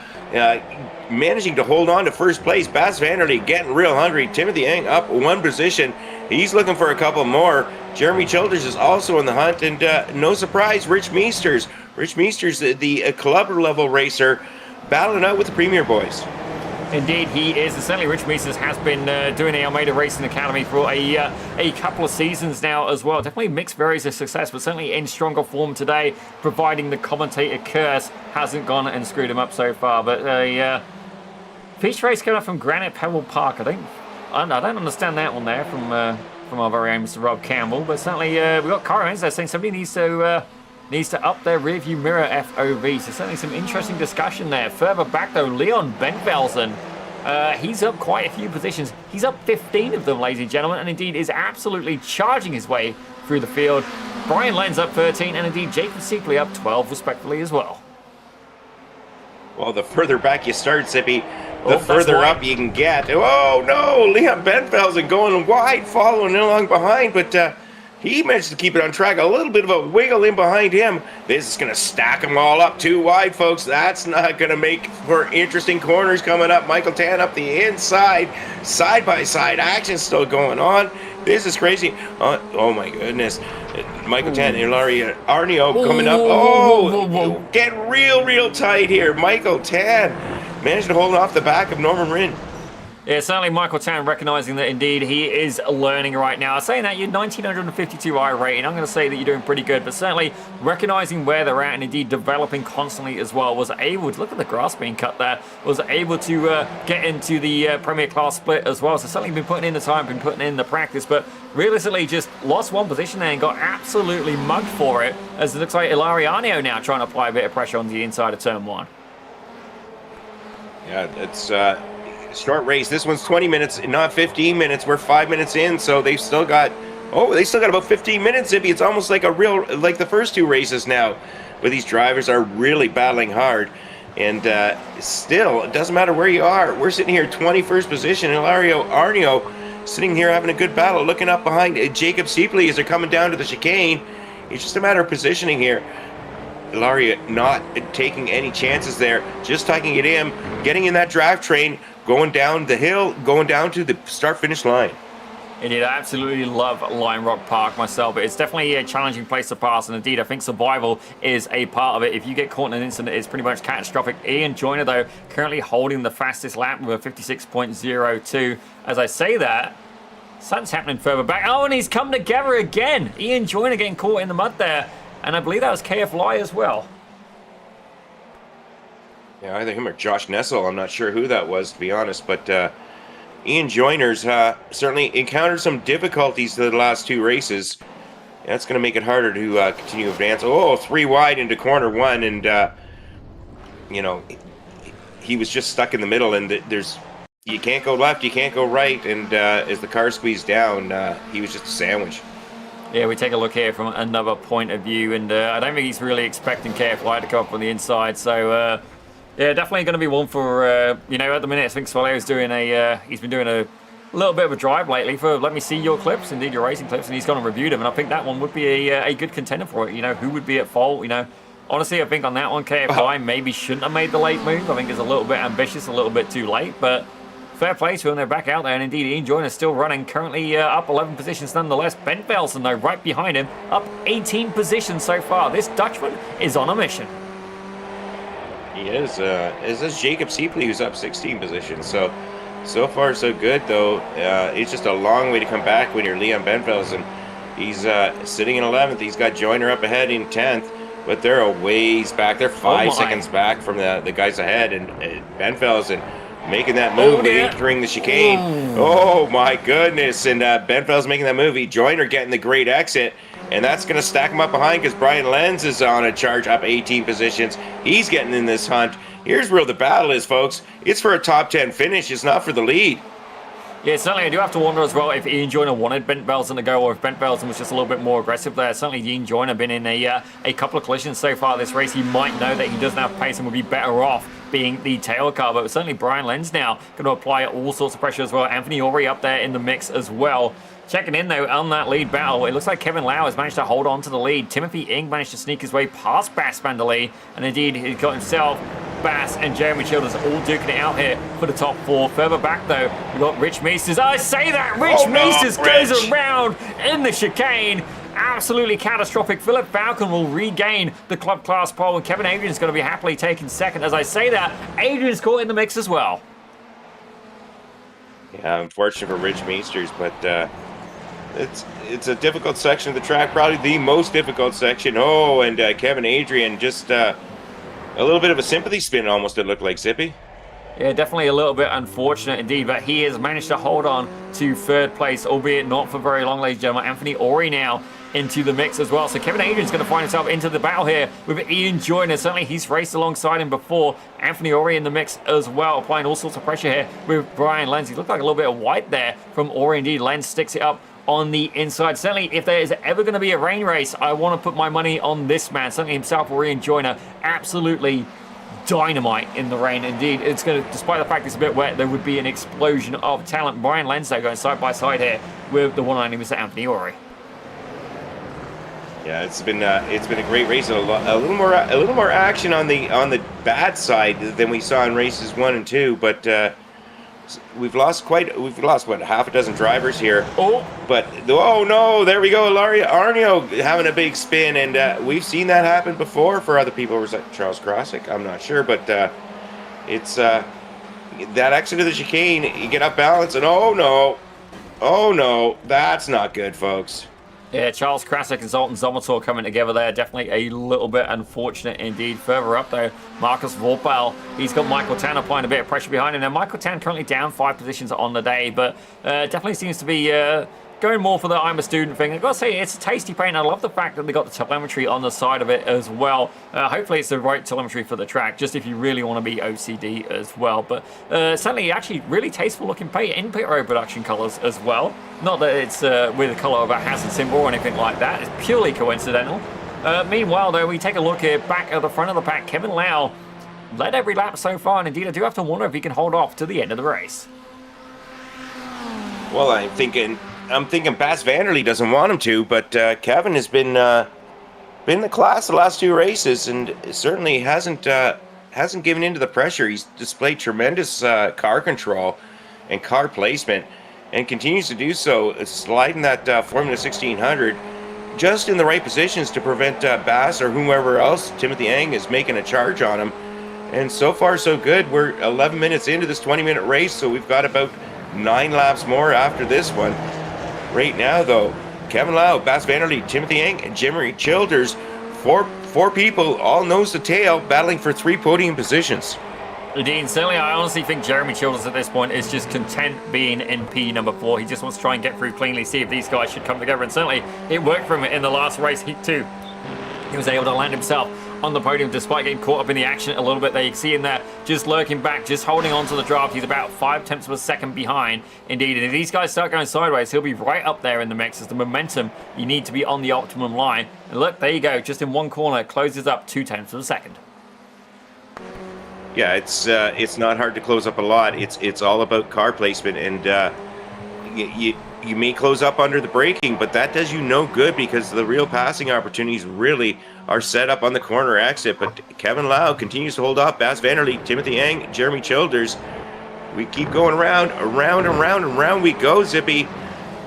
B: Managing to hold on to first place. Bas van der Lee getting real hungry. Timothy Eng up 1 position. He's looking for a couple more. Jeremy Childers is also in the hunt, and no surprise, Rich Meesters. Rich Meesters, the club level racer, battling out with the Premier boys.
A: Indeed, he is. Certainly, Rich Meesters has been doing the Almeida Racing Academy for a couple of seasons now as well. Definitely mixed varies of success, but certainly in stronger form today, providing the commentator curse hasn't gone and screwed him up so far. But feature race coming up from Granite Pebble Park. I don't understand that one there from our very own Mr. Rob Campbell. But certainly, we've got Kara there saying somebody needs to up their rearview mirror FOV. So certainly some interesting discussion there. Further back though, Leon Benvelsen. He's up quite a few positions. He's up 15 of them, ladies and gentlemen, and indeed is absolutely charging his way through the field. Brian Lenz up 13, and indeed Jacob Seekley up 12, respectively, as well.
B: Well, the further back you start, Zippy, the further up you can get. Oh, no! Leon Benvelsen going wide, following along behind, but he managed to keep it on track. A little bit of a wiggle in behind him. This is going to stack them all up too wide, folks. That's not going to make for interesting corners coming up. Michael Tan up the inside. Side-by-side action still going on. This is crazy. Oh my goodness. Michael Tan, Ilaria Arnio coming up. Oh, get real tight here. Michael Tan managed to hold off the back of Norman Rin.
A: Yeah, certainly Michael Tan recognizing that indeed he is learning right now. Saying that you're 1952 I rating, I'm going to say that you're doing pretty good, but certainly recognizing where they're at and indeed developing constantly as well. Was able to, look at the grass being cut there, was able to get into the Premier Class split as well. So certainly been putting in the time, been putting in the practice, but realistically just lost one position there and got absolutely mugged for it, as it looks like Ilariano now trying to apply a bit of pressure on the inside of turn 1.
B: Yeah, it's short race. This one's 20 minutes, not 15 minutes. We're 5 minutes in, so they've still got, they still got about 15 minutes, Zippy. It's almost like like the first 2 races now, where these drivers are really battling hard. And still, it doesn't matter where you are. We're sitting here 21st position, and Ilario Arnio sitting here having a good battle, looking up behind Jacob Seepley as they're coming down to the chicane. It's just a matter of positioning here. Ilaria not taking any chances there, just tucking it in, getting in that draft train, going down the hill, going down to the start-finish line.
A: Indeed, I absolutely love Lime Rock Park myself, but it's definitely a challenging place to pass, and indeed, I think survival is a part of it. If you get caught in an incident, it's pretty much catastrophic. Ian Joyner, though, currently holding the fastest lap with a 56.02. As I say that, something's happening further back. Oh, and he's come together again. Ian Joyner getting caught in the mud there, and I believe that was KF Lai as well.
B: Yeah, either him or Josh Nessel. I'm not sure who that was, to be honest. But Ian Joyner's certainly encountered some difficulties to the last 2 races. That's going to make it harder to continue to advance. Oh, 3 wide into corner 1. And, you know, he was just stuck in the middle. And you can't go left, you can't go right. And as the car squeezed down, he was just a sandwich.
A: Yeah, we take a look here from another point of view. And I don't think he's really expecting KF Lai to come up on the inside. So, yeah, definitely going to be one for, you know, at the minute, I think Soleil's doing he's been doing a little bit of a drive lately for let me see your clips, indeed your racing clips, and he's gone and reviewed them, and I think that one would be a good contender for it. You know, who would be at fault, you know. Honestly, I think on that one, KFI maybe shouldn't have made the late move. I think it's a little bit ambitious, a little bit too late, but fair play to them. They're back out there, and indeed, Ian Joyner still running, currently up 11 positions nonetheless. Ben Velsen, though, right behind him, up 18 positions so far. This Dutchman is on a mission.
B: He is. Is Jacob Seepley, who's up 16 positions. So far, so good, though. It's just a long way to come back when you're Leon Benvelsen. He's sitting in 11th. He's got Joyner up ahead in 10th, but they're a ways back. They're 5 seconds back from the guys ahead, and Benvelsen making that move, entering the chicane. Oh, my goodness. And Benfeld's making that move. Joyner getting the great exit. And that's going to stack him up behind because Brian Lenz is on a charge up 18 positions. He's getting in this hunt. Here's where the battle is, folks. It's for a top 10 finish. It's not for the lead.
A: Yeah, certainly I do have to wonder as well if Ian Joyner wanted Bent Velsen to go or if Bent Velsen was just a little bit more aggressive there. Certainly Ian Joyner been in a couple of collisions so far this race. He might know that he doesn't have pace and would be better off being the tail car, but certainly Brian Lenz now going to apply all sorts of pressure as well. Anthony Ori up there in the mix as well. Checking in, though, on that lead battle, it looks like Kevin Lau has managed to hold on to the lead. Timothy Ing managed to sneak his way past Bass Van der Lee, and indeed, he's got himself, Bass, and Jeremy Childers all duking it out here for the top 4. Further back, though, we've got Rich Meesters. I say that! Rich Meesters goes around in the chicane. Absolutely catastrophic. Philip Falcon will regain the club class pole, and Kevin Adrian's going to be happily taking second. As I say that, Adrian's caught in the mix as well.
B: Yeah, unfortunate for Rich Meesters, but it's a difficult section of the track, probably the most difficult section. Oh, and Kevin Adrian just a little bit of a sympathy spin almost, it looked like, Zippy.
A: Yeah, definitely a little bit unfortunate indeed, but he has managed to hold on to 3rd place, albeit not for very long, ladies and gentlemen. Anthony Ori now into the mix as well. So Kevin Adrian's going to find himself into the battle here with Ian Joyner. Certainly he's raced alongside him before. Anthony Ori in the mix as well, applying all sorts of pressure here with Brian Lenz. He looked like a little bit of white there from Ori indeed. Lenz sticks it up on the inside. Certainly, if there is ever going to be a rain race, I want to put my money on this man. Certainly himself or Ian Joyner, absolutely dynamite in the rain. Indeed, it's going to, despite the fact it's a bit wet, there would be an explosion of talent. Brian Lenz going side by side here with the 190 Mr. Anthony Ori.
B: Yeah, it's been a great race. A little more action on the bad side than we saw in races 1 and 2, but we've lost what, half a dozen drivers here.
A: Oh,
B: But oh no, there we go. Arnio having a big spin, and we've seen that happen before for other people. Was that Charles Krasick? I'm not sure, but it's that exit of the chicane. You get off balance, and oh no, that's not good, folks.
A: yeah, Charles Krasick and Zoltan Zomator coming together there. Definitely a little bit unfortunate indeed. Further up, though, Marcus Vorpal. He's got Michael Tan applying a bit of pressure behind him. Now, Michael Tan currently down 5 positions on the day, but definitely seems to be going more for the I'm a student thing. I've got to say, it's a tasty paint. I love the fact that they got the telemetry on the side of it as well. Hopefully, it's the right telemetry for the track, just if you really want to be OCD as well. But certainly, actually, really tasteful looking paint in pit road production colors as well. Not that it's with the color of a hazard symbol or anything like that. It's purely coincidental. Meanwhile, though, we take a look here back at the front of the pack. Kevin Lau led every lap so far, and indeed, I do have to wonder if he can hold off to the end of the race.
B: Well, I'm thinking Bas Vanderlei doesn't want him to, but Kevin has been the class the last 2 races, and certainly hasn't given in to the pressure. He's displayed tremendous car control and car placement, and continues to do so, sliding that Formula 1600 just in the right positions to prevent Bass or whomever else, Timothy Ang, is making a charge on him. And so far, so good. We're 11 minutes into this 20-minute race, so we've got about 9 laps more after this one. Right now, though, Kevin Lau, Bas Vanderlei, Timothy Ang, and Jeremy Childers, four people, all nose to tail, battling for 3 podium positions.
A: Indeed, certainly I honestly think Jeremy Childers at this point is just content being in P number 4. He just wants to try and get through cleanly, see if these guys should come together, and certainly it worked for him in the last race, Heat 2. He was able to land himself on the podium despite getting caught up in the action a little bit there. You can see him there just lurking back, just holding on to the draft. He's about 5/10 of a second behind, indeed. And if these guys start going sideways, he'll be right up there in the mix as the momentum, you need to be on the optimum line. And look, there you go, just in one corner, it closes up 0.2 of a second.
B: Yeah, it's not hard to close up a lot. It's all about car placement, and you may close up under the braking, but that does you no good because the real passing opportunities really are set up on the corner exit. But Kevin Lau continues to hold off Bas Vanderlei, Timothy Ang, Jeremy Childers. We keep going around we go, Zippy.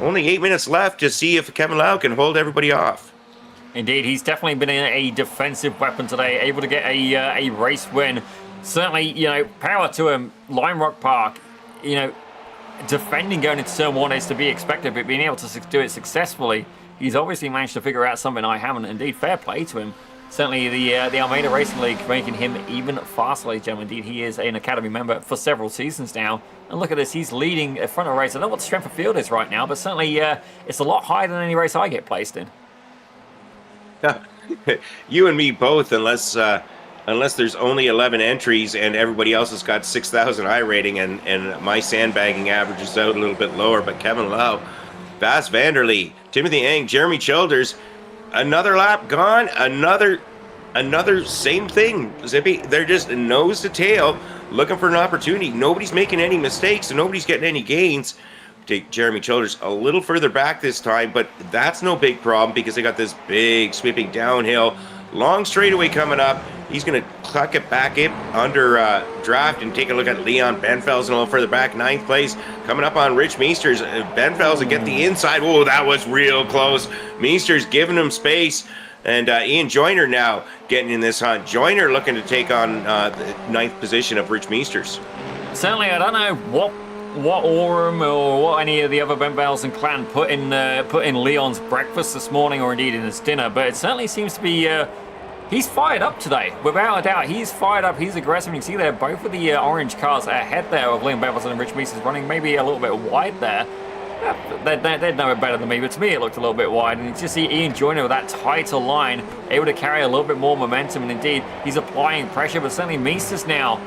B: Only 8 minutes left to see if Kevin Lau can hold everybody off.
A: Indeed, he's definitely been a defensive weapon today, able to get a race win. Certainly, power to him. Lime Rock Park, defending going into turn 1 is to be expected, but being able to do it successfully, he's obviously managed to figure out something I haven't. Indeed, fair play to him. Certainly, the Almeida Racing League making him even faster, ladies and gentlemen. Indeed, he is an Academy member for several seasons now. And look at this, he's leading in front of the race. I don't know what the strength of field is right now, but certainly it's a lot higher than any race I get placed in.
B: You and me both, unless there's only 11 entries and everybody else has got 6,000 I rating, and my sandbagging average is out a little bit lower. But Kevin Lau, Bas Vanderlei, Timothy Ang, Jeremy Childers, another lap gone, another same thing, Zippy. They're just nose to tail looking for an opportunity. Nobody's making any mistakes and nobody's getting any gains. Take Jeremy Childers a little further back this time, but that's no big problem because they got this big sweeping downhill, long straightaway coming up. He's going to cluck it back in under draft and take a look at Leon Benfels a little further back, 9th place. Coming up on Rich Meesters. Benfels will get the inside. Whoa, that was real close. Meesters giving him space. And Ian Joyner now getting in this hunt. Joyner looking to take on the 9th position of Rich Meesters.
A: Certainly, I don't know what Orem or what any of the other Benfels and clan put in Leon's breakfast this morning, or indeed in his dinner, but it certainly seems to be... He's fired up today, without a doubt. He's fired up, he's aggressive. You can see there, both of the orange cars ahead there of Liam Benfels and Rich Meesters running maybe a little bit wide there. They'd know it better than me, but to me it looked a little bit wide. And you just see Ian Joyner with that tighter line, able to carry a little bit more momentum, and indeed, he's applying pressure, but certainly Meesters now,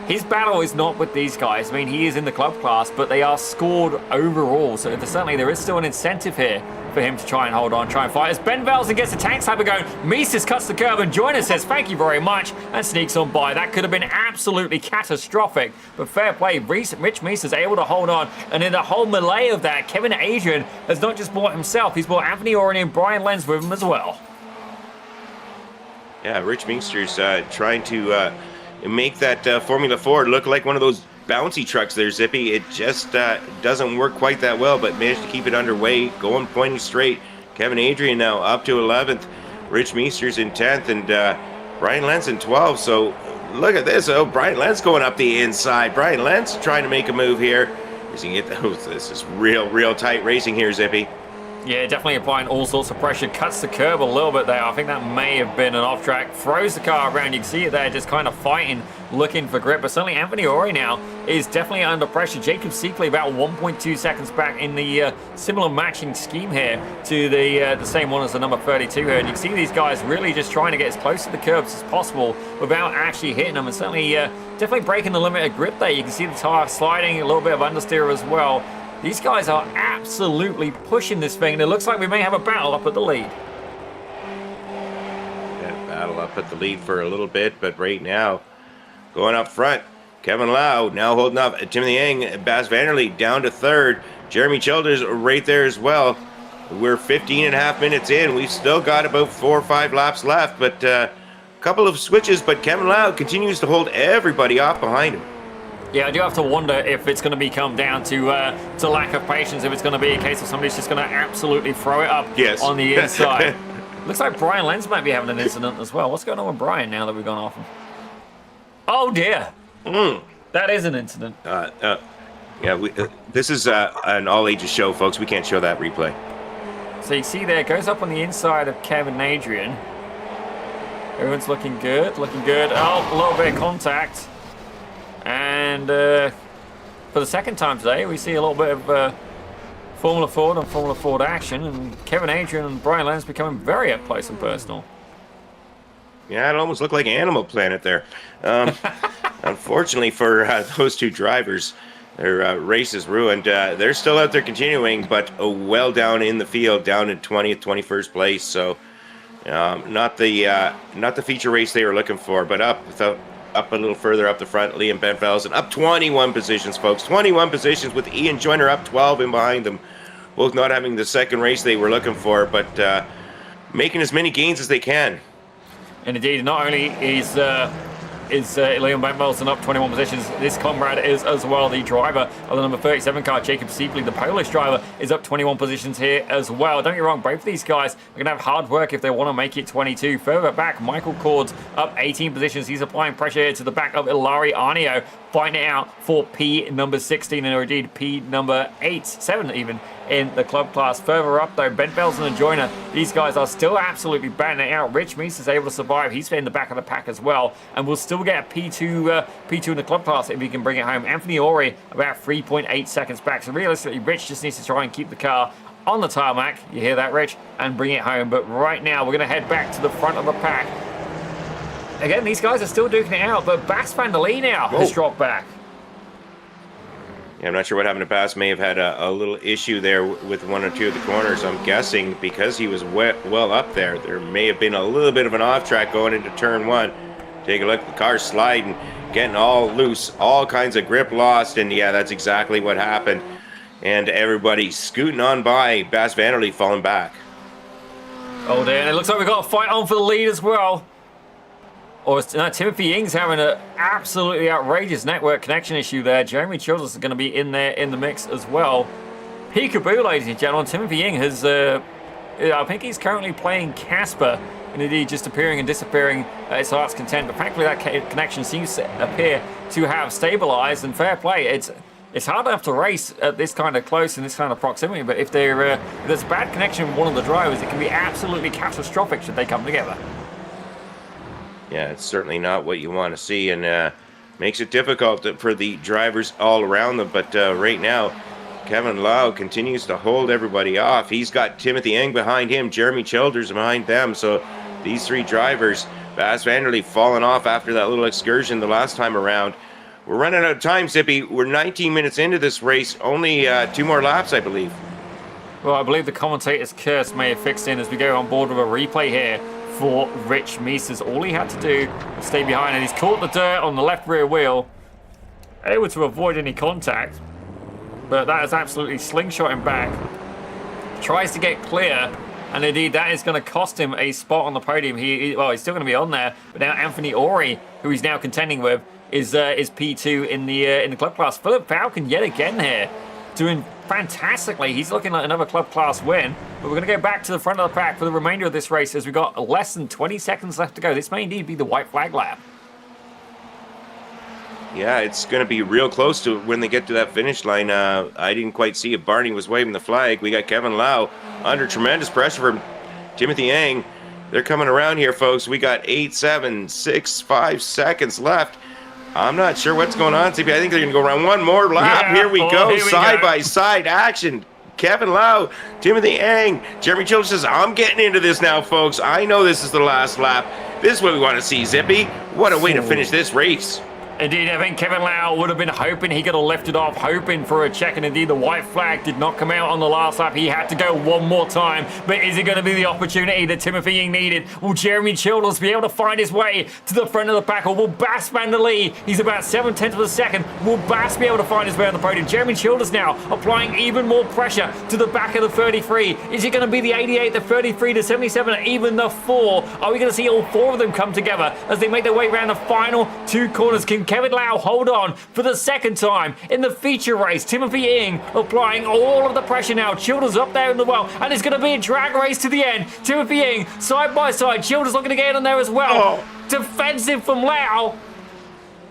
A: his battle is not with these guys. I mean, he is in the club class, but they are scored overall. So certainly there is still an incentive here for him to try and hold on, try and fight. As Ben Velsen gets the tank sniper going, Meesters cuts the curve, and Joyner says, thank you very much, and sneaks on by. That could have been absolutely catastrophic, but fair play. Rich Meesters able to hold on, and in the whole melee of that, Kevin Adrian has not just brought himself, he's brought Anthony Oren and Brian Lenz with him as well.
B: Yeah, Rich Meesters trying to... make that Formula 4 look like one of those bouncy trucks there, Zippy. It just doesn't work quite that well, but managed to keep it underway, going pointing straight. Kevin Adrian now up to 11th. Rich Meester's in 10th, and Brian Lentz in 12th. So look at this. Oh, Brian Lentz going up the inside. Brian Lentz trying to make a move here. Is he get those? This is real tight racing here, Zippy.
A: Yeah, definitely applying all sorts of pressure. Cuts the curb a little bit there. I think that may have been an off track. Throws the car around. You can see it there, just kind of fighting, looking for grip. But certainly Anthony Ori now is definitely under pressure. Jacob Seekley about 1.2 seconds back in the similar matching scheme here to the same one as the number 32 here. And you can see these guys really just trying to get as close to the curbs as possible without actually hitting them. And certainly definitely breaking the limit of grip there. You can see the tire sliding, a little bit of understeer as well. These guys are absolutely pushing this thing, and it looks like we may have a battle up at the lead.
B: Yeah, battle up at the lead for a little bit, but right now, going up front, Kevin Lau now holding up. Timothy Yang, Bas Vanderleet down to third. Jeremy Childers right there as well. We're 15 and a half minutes in. We've still got about 4 or 5 laps left, but a couple of switches, but Kevin Lau continues to hold everybody off behind him.
A: Yeah, I do have to wonder if it's going to come down to lack of patience, if it's going to be a case of somebody's just going to absolutely throw it up on the inside. Looks like Brian Lenz might be having an incident as well. What's going on with Brian now that we've gone off him? Oh, dear. That is an incident.
B: Yeah, this is an all-ages show, folks. We can't show that replay.
A: So you see there, it goes up on the inside of Kevin Adrian. Everyone's looking good, looking good. Oh, a little bit of contact. And for the second time today, we see a little bit of Formula Ford and Formula Ford action, and Kevin Adrian and Brian Lenz becoming very up close and personal.
B: Yeah, it almost looked like Animal Planet there. Unfortunately for those two drivers, their race is ruined. They're still out there continuing, but well down in the field, down in 20th, 21st place. So not the feature race they were looking for, but up a little further up the front. Liam Benfelsen up 21 positions, folks. 21 positions with Ian Joyner up 12 in behind them. Both not having the second race they were looking for, but making as many gains as they can.
A: And indeed, not only is Liam Benfelsen up 21 positions, this comrade is as well the driver of the number 37 car, Jacob Seekley, the Polish driver, is up 21 positions here as well. Don't get me wrong, both of these guys are going to have hard work if they want to make it 22. Further back, Michael Cords up 18 positions. He's applying pressure here to the back of Ilari Arnio, fighting it out for P number 16 and indeed P number 7 even in the club class. Further up though, Benfelsen and Joyner, these guys are still absolutely batting it out. Rich Meese is able to survive. He's in the back of the pack as well, and we'll still get a P2 in the club class if he can bring it home. Anthony Ori about 3.8 seconds back. So realistically, Rich just needs to try and keep the car on the tarmac. You hear that, Rich? And bring it home. But right now, we're going to head back to the front of the pack. Again, these guys are still duking it out, but Bas van der Lee now has dropped back.
B: Yeah, I'm not sure what happened to Bas. May have had a little issue there with one or two of the corners. I'm guessing because he was well up there, there may have been a little bit of an off track going into turn 1. Take a look, the car's sliding, getting all loose, all kinds of grip lost, and yeah, that's exactly what happened. And everybody scooting on by, Bas van der Lee falling back.
A: Oh dear, and it looks like we've got a fight on for the lead as well. Or no, Timothy Ying's having an absolutely outrageous network connection issue there. Jeremy Childers is going to be in there in the mix as well. Peekaboo, ladies and gentlemen. Timothy Ying has, I think he's currently playing Casper, and indeed just appearing and disappearing at his heart's content. But thankfully that connection seems to appear to have stabilized, and fair play. It's hard enough to race at this kind of close and this kind of proximity, but if there's a bad connection with one of the drivers, it can be absolutely catastrophic should they come together.
B: Yeah, it's certainly not what you want to see, and makes it difficult for the drivers all around them. But right now, Kevin Lau continues to hold everybody off. He's got Timothy Yang behind him, Jeremy Childers behind them. So these three drivers, Bas van der Lee falling off after that little excursion the last time around. We're running out of time, Zippy. We're 19 minutes into this race. Only 2 more laps, I believe.
A: Well, I believe the commentator's curse may have fixed in as we go on board with a replay here for Rich Meesters. All he had to do was stay behind, and he's caught the dirt on the left rear wheel, able to avoid any contact, but that is absolutely slingshotting back. Tries to get clear, and indeed that is going to cost him a spot on the podium. He's still going to be on there, but now Anthony Ori, who he's now contending with, is P2 in the club class. Philip Falcon yet again here, doing fantastically. He's looking like another club class win. But we're going to go back to the front of the pack for the remainder of this race as we've got less than 20 seconds left to go. This may indeed be the white flag lap.
B: Yeah, it's going to be real close to when they get to that finish line. I didn't quite see if Barney was waving the flag. We got Kevin Lau under tremendous pressure from Timothy Yang. They're coming around here, folks. We got 8, 7, 6, 5 seconds left. I'm not sure what's going on, CP. I think they're going to go around one more lap.
A: Yeah.
B: Here we go.
A: Here we
B: Side
A: go.
B: by side action. Kevin Lau, Timothy Yang. Jeremy Childers says, I'm getting into this now, folks. I know this is the last lap. This is what we want to see, Zippy. What a way to finish this race.
A: Indeed, I think Kevin Lau would have been hoping he could have lifted off, hoping for a check, and indeed the white flag did not come out on the last lap. He had to go one more time, but is it going to be the opportunity that Timothy Ying needed? Will Jeremy Childers be able to find his way to the front of the pack, or will Bass man the lead? He's about 7/10 of a second. Will Bass be able to find his way on the podium? Jeremy Childers now applying even more pressure to the back of the 33. Is it going to be the 88, the 33, the 77, or even the 4? Are we going to see all 4 of them come together as they make their way around the final 2 corners? Can Kevin Lau hold on for the second time in the feature race? Timothy Ng applying all of the pressure now. Childers up there in the well, and it's going to be a drag race to the end. Timothy Ng side by side. Childers looking to get on there as well. Defensive from Lau.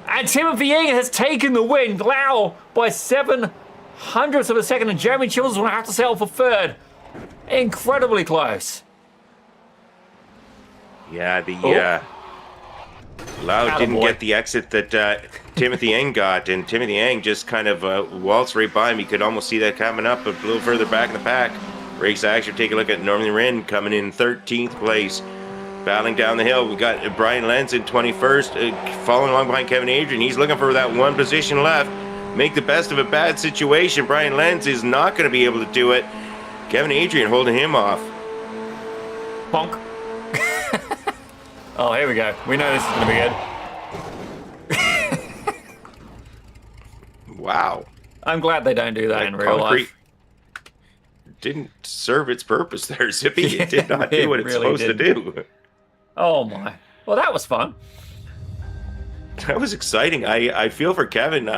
A: And Timothy Ng has taken the win. Lau by 0.07 of a second, and Jeremy Childers will have to settle for third. Incredibly close.
B: Yeah, Lau didn't get the exit that Timothy Yang got, and Timothy Yang just kind of waltzed right by him. You could almost see that coming up a little further back in the pack. Race action, take a look at Norman Wren coming in 13th place. Battling down the hill, we got Brian Lenz in 21st, following along behind Kevin Adrian. He's looking for that one position left. Make the best of a bad situation. Brian Lenz is not going to be able to do it. Kevin Adrian holding him off.
A: Bonk. Oh, here we go. We know this is going to be good.
B: Wow.
A: I'm glad they don't do that in real life.
B: Didn't serve its purpose there, Zippy. It did not do what it's
A: really
B: supposed to do.
A: Oh, my. Well, that was fun.
B: That was exciting. I feel for Kevin.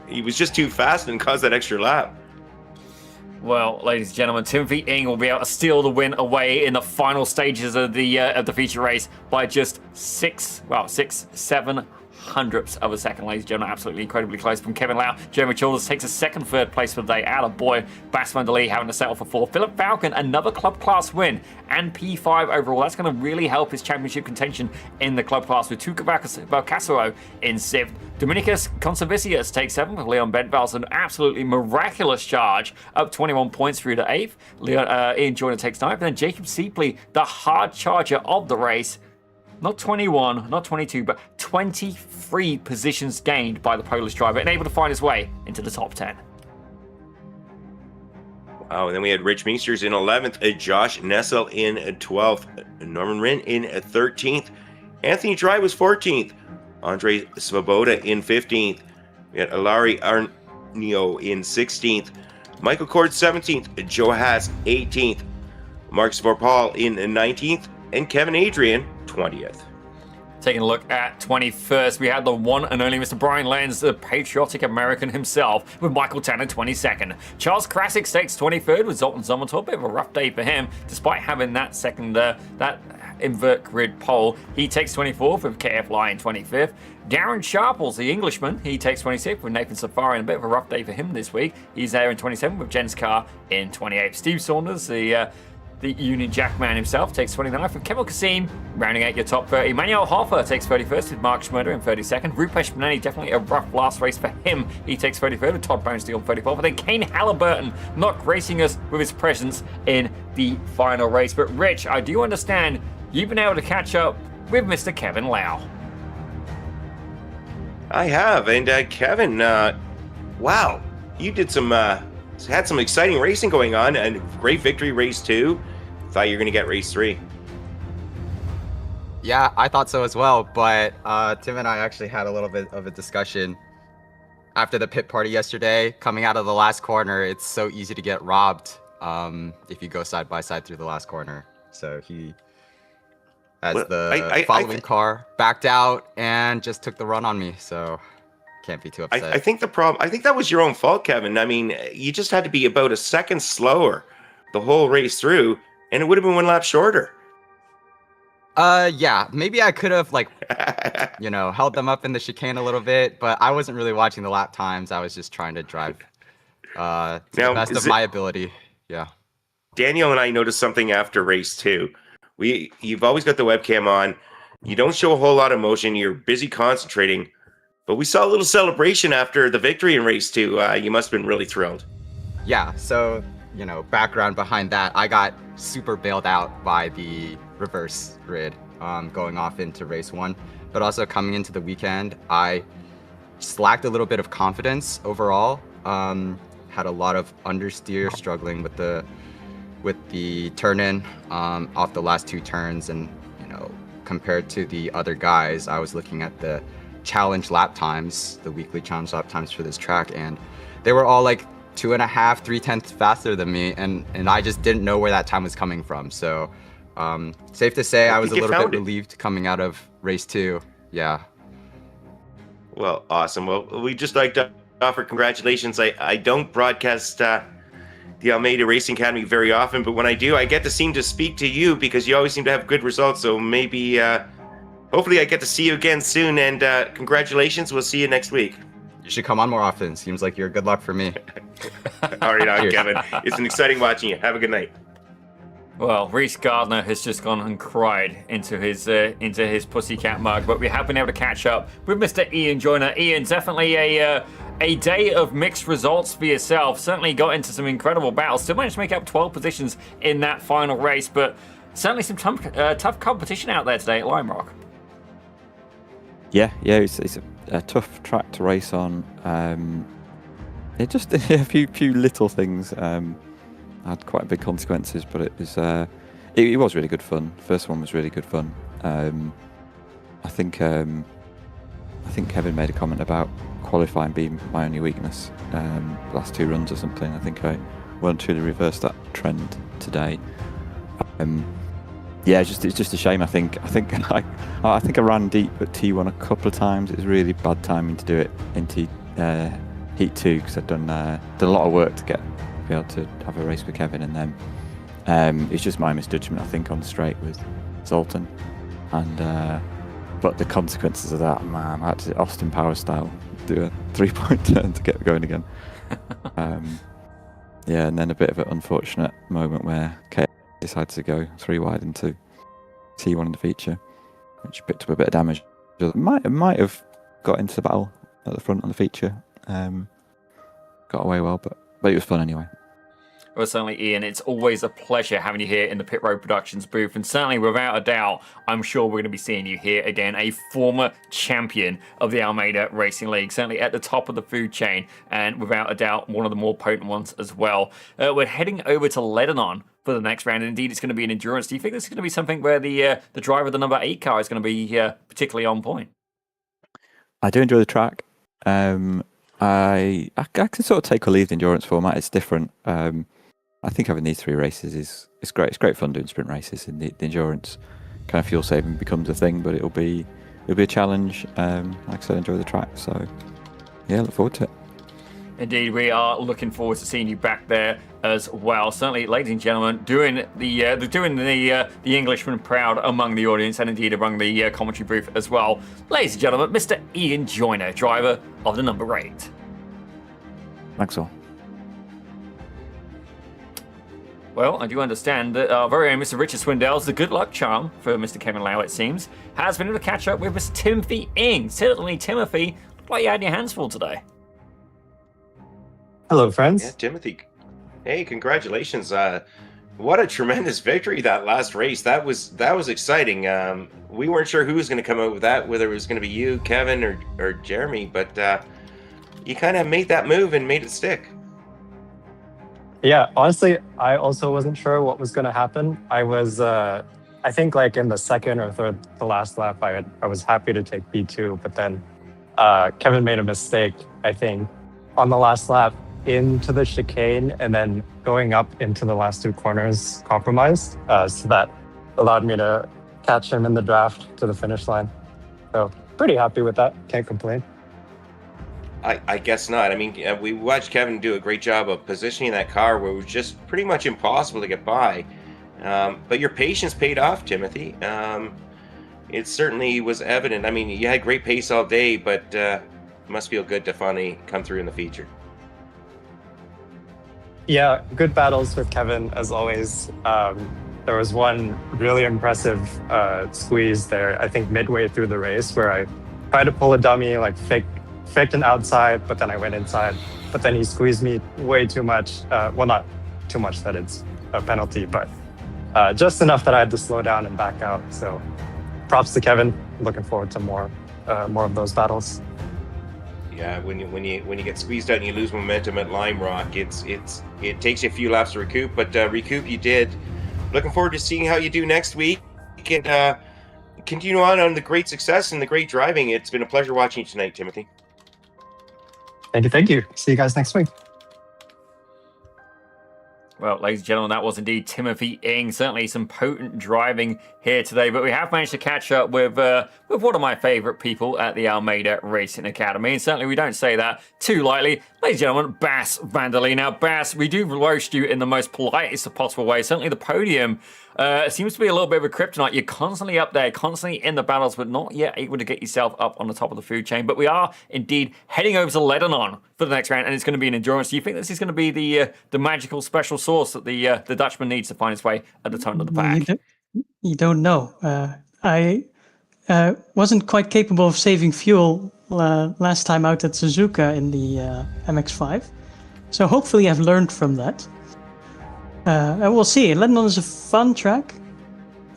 B: He was just too fast and caused that extra lap.
A: Well, ladies and gentlemen, Timothy Ng will be able to steal the win away in the final stages of the feature race by just 6/7 hundredths of a second, ladies and gentlemen. Absolutely incredibly close from Kevin Lau. Jeremy Childers takes a third place for the day. Attaboy. Bass Mandalay having to settle for 4. Philip Falcon, another club class win and P5 overall. That's going to really help his championship contention in the club class with Tuca Balcasaro in 7th. Dominicus Conservicius takes 7th with Leon Bentval's an absolutely miraculous charge, up 21 points through to 8th. Ian Joyner takes 9th, and then Jacob Seepley, the hard charger of the race, not 21, not 22, but 23 positions gained by the Polish driver and able to find his way into the top 10.
B: Wow, and then we had Rich Meesters in 11th, Josh Nessel in 12th, Norman Wren in 13th, Anthony Dry was 14th, Andre Svoboda in 15th, we had Alari Arnio in 16th, Michael Cord 17th, Joe Haas 18th, Mark Svorpal in 19th, and Kevin Adrian 20th.
A: Taking a look at 21st, we had the one and only Mr. Brian Lenz, the patriotic American himself, with Michael Tanner 22nd. Charles Krasik takes 23rd with Zoltan Zomatov. Bit of a rough day for him, despite having that second, that invert grid pole. He takes 24th with KF Lie in 25th. Darren Sharples, the Englishman, he takes 26th with Nathan Safari, and a bit of a rough day for him this week. He's there in 27th with Jens Carr in 28th. Steve Saunders, the Union Jackman himself, takes 29th with Kevin Kasim, rounding out your top 30. Manuel Hoffer takes 31st with Mark Schmurder in 32nd. Rupesh Benani, definitely a rough last race for him. He takes 33rd with Todd Bonesteel in 34th. But then Kane Halliburton not gracing us with his presence in the final race. But Rich, I do understand you've been able to catch up with Mr. Kevin Lau.
B: I have, and Kevin, wow, you did had some exciting racing going on, and great victory race 2. Thought you were going to get race 3.
K: Yeah, I thought so as well, but Tim and I actually had a little bit of a discussion after the pit party yesterday. Coming out of the last corner, it's so easy to get robbed if you go side by side through the last corner. So as
B: Well,
K: the following car backed out and just took the run on me. So can't be too upset.
B: I think that was your own fault, Kevin. I mean, you just had to be about a second slower the whole race through, and it would have been 1 lap shorter.
K: Yeah, maybe I could have held them up in the chicane a little bit, but I wasn't really watching the lap times. I was just trying to drive to the best of my ability. Yeah.
B: Daniel and I noticed something after race 2. You've always got the webcam on. You don't show a whole lot of emotion. You're busy concentrating. But we saw a little celebration after the victory in race 2. You must have been really thrilled.
K: Yeah, so, background behind that, I got super bailed out by the reverse grid going off into race 1. But also coming into the weekend, I just lacked a little bit of confidence overall. Had a lot of understeer, struggling with the turn-in off the last 2 turns. And, compared to the other guys, I was looking at the challenge lap times, the weekly challenge lap times for this track, and they were all like 2.5, 3/10 faster than me, and I just didn't know where that time was coming from. So safe to say I was a little bit relieved coming out of race 2. Yeah.
B: Well, awesome. Well, we just like to offer congratulations. I don't broadcast the Almeida Racing Academy very often, but when I do, I get to seem to speak to you because you always seem to have good results. So maybe hopefully I get to see you again soon, and congratulations. We'll see you next week.
K: You should come on more often. Seems like you're good luck for me.
B: All right, on, Kevin. It's been exciting watching you. Have a good night.
A: Well, Reese Gardner has just gone and cried into his pussycat mug, but we have been able to catch up with Mr. Ian Joyner. Ian, definitely a day of mixed results for yourself. Certainly got into some incredible battles. Still managed to make up 12 positions in that final race, but certainly some tough competition out there today at Lime Rock.
L: Yeah, it's a tough track to race on. It just a few little things had quite big consequences, but it was really good fun. First one was really good fun. I think Kevin made a comment about qualifying being my only weakness. Last 2 runs or something. I think I won't truly reverse that trend today. Yeah, it's just a shame. I think I ran deep at T1 a couple of times. It was really bad timing to do it into Heat 2 because I'd done a lot of work to be able to have a race with Kevin, and then it's just my misjudgment, I think, on straight with Zoltan, and but the consequences of that, man, I had to Austin Power style do a 3-point turn to get going again. Yeah, and then a bit of an unfortunate moment where K decided to go 3 wide into T1 in the feature, which picked up a bit of damage. Might have got into the battle at the front on the feature. Got away well, but it was fun anyway.
A: Well, certainly, Ian, it's always a pleasure having you here in the Pit Road Productions booth. And certainly, without a doubt, I'm sure we're going to be seeing you here again, a former champion of the Almeida Racing League, certainly at the top of the food chain, and without a doubt, one of the more potent ones as well. We're heading over to Lebanon for the next round, and indeed, it's going to be an endurance. Do you think this is going to be something where the driver of the number 8 car is going to be particularly on point?
L: I do enjoy the track. I can sort of take or leave the endurance format. It's different. I think having these 3 races is great. It's great fun doing sprint races, and the endurance kind of fuel saving becomes a thing, but it'll be a challenge. Like I said, enjoy the track. So yeah, look forward to it.
A: Indeed, we are looking forward to seeing you back there as well. Certainly, ladies and gentlemen, doing the Englishman proud among the audience, and indeed among the commentary booth as well. Ladies and gentlemen, Mr. Ian Joyner, driver of the number 8.
L: Thanks all.
A: Well, I do understand that our very own Mr. Richard Swindell's the good luck charm for Mr. Kevin Lau, it seems, has been able to catch up with Mr. Timothy Ing. Certainly, Timothy, looked like you had your hands full today.
M: Hello, friends.
B: Yeah, Timothy. Hey, congratulations. What a tremendous victory that last race. That was exciting. We weren't sure who was going to come out with that, whether it was going to be you, Kevin, or Jeremy, but you kind of made that move and made it stick.
M: Yeah, honestly, I also wasn't sure what was going to happen. I was, I think, like in the second or third to last lap, I was happy to take P2, but then Kevin made a mistake, I think, on the last lap into the chicane and then going up into the last 2 corners compromised. So that allowed me to catch him in the draft to the finish line. So pretty happy with that. Can't complain.
B: I guess not. I mean, we watched Kevin do a great job of positioning that car where it was just pretty much impossible to get by. But your patience paid off, Timothy. It certainly was evident. I mean, you had great pace all day, but it must feel good to finally come through in the feature.
M: Yeah, good battles with Kevin, as always. There was one really impressive squeeze there, I think midway through the race, where I tried to pull a dummy, like faked an outside, but then I went inside. But then he squeezed me way too much. Well, not too much that it's a penalty, but just enough that I had to slow down and back out. So props to Kevin. Looking forward to more of those battles.
B: Yeah, when you get squeezed out and you lose momentum at Lime Rock, it takes you a few laps to recoup, but recoup you did. Looking forward to seeing how you do next week and continue on the great success and the great driving. It's been a pleasure watching you tonight, Timothy.
M: Thank you. See you guys next week.
A: Well, ladies and gentlemen, that was indeed Timothy Ing. Certainly some potent driving here today, but we have managed to catch up with one of my favorite people at the Almeida Racing Academy, and certainly we don't say that too lightly. Ladies and gentlemen, Bas Vanderlee. Now, Bas, we do roast you in the most politest possible way. Certainly the podium seems to be a little bit of a kryptonite. You're constantly up there, constantly in the battles, but not yet able to get yourself up on the top of the food chain. But we are indeed heading over to Lebanon for the next round, and it's going to be an endurance. Do you think this is going to be the magical special sauce that the Dutchman needs to find his way at the turn of the pack?
N: You don't know. I wasn't quite capable of saving fuel last time out at Suzuka in the MX-5. So hopefully I've learned from that. And we'll see. Lebanon is a fun track.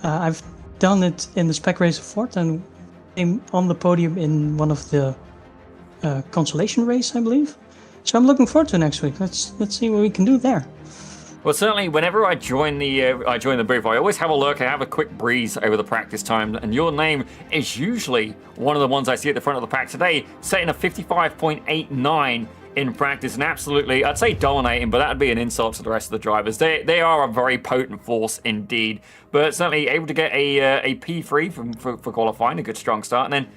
N: I've done it in the Spec Race of Ford and came on the podium in one of the consolation race, I believe. So I'm looking forward to next week. Let's see what we can do there.
A: Well, certainly, whenever I join the booth, I always have a look. I have a quick breeze over the practice time, and your name is usually one of the ones I see at the front of the pack today, setting a 55.89 in practice, and absolutely, I'd say dominating, but that'd be an insult to the rest of the drivers. They are a very potent force indeed, but certainly able to get a P3 for qualifying, a good strong start, and then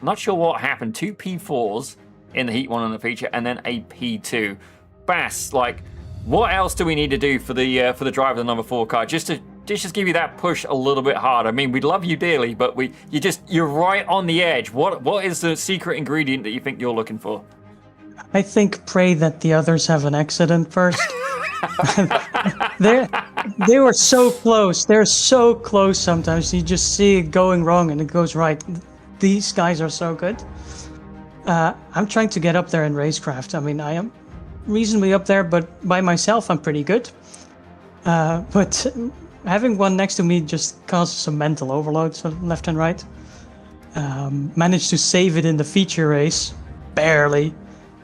A: I'm not sure what happened. 2 P4s in the Heat 1 on the feature, and then a P2. Bas, what else do we need to do for the driver of the number 4 car just to give you that push a little bit harder? I mean, we love you dearly, but you're right on the edge. What is the secret ingredient that you think you're looking for?
N: I think pray that the others have an accident first. They were so close. They're so close sometimes. You just see it going wrong and it goes right. These guys are so good. I'm trying to get up there in racecraft. I mean, I am reasonably up there, but by myself I'm pretty good. But having one next to me just causes some mental overload, so left and right. Managed to save it in the feature race, barely,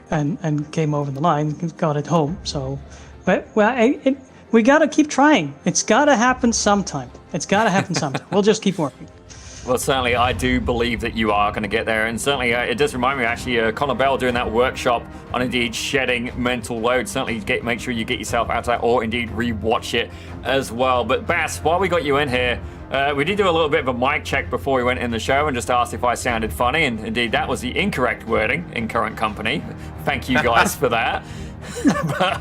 N: and came over the line, got it home. So, we gotta keep trying. It's gotta happen sometime. We'll just keep working.
A: Well, certainly, I do believe that you are going to get there, and certainly it does remind me, actually, Connor Bell doing that workshop on indeed shedding mental load. Certainly, make sure you get yourself out of that, or indeed rewatch it as well. But Bas, while we got you in here, we did do a little bit of a mic check before we went in the show, and just asked if I sounded funny, and indeed that was the incorrect wording in current company. Thank you guys for that. But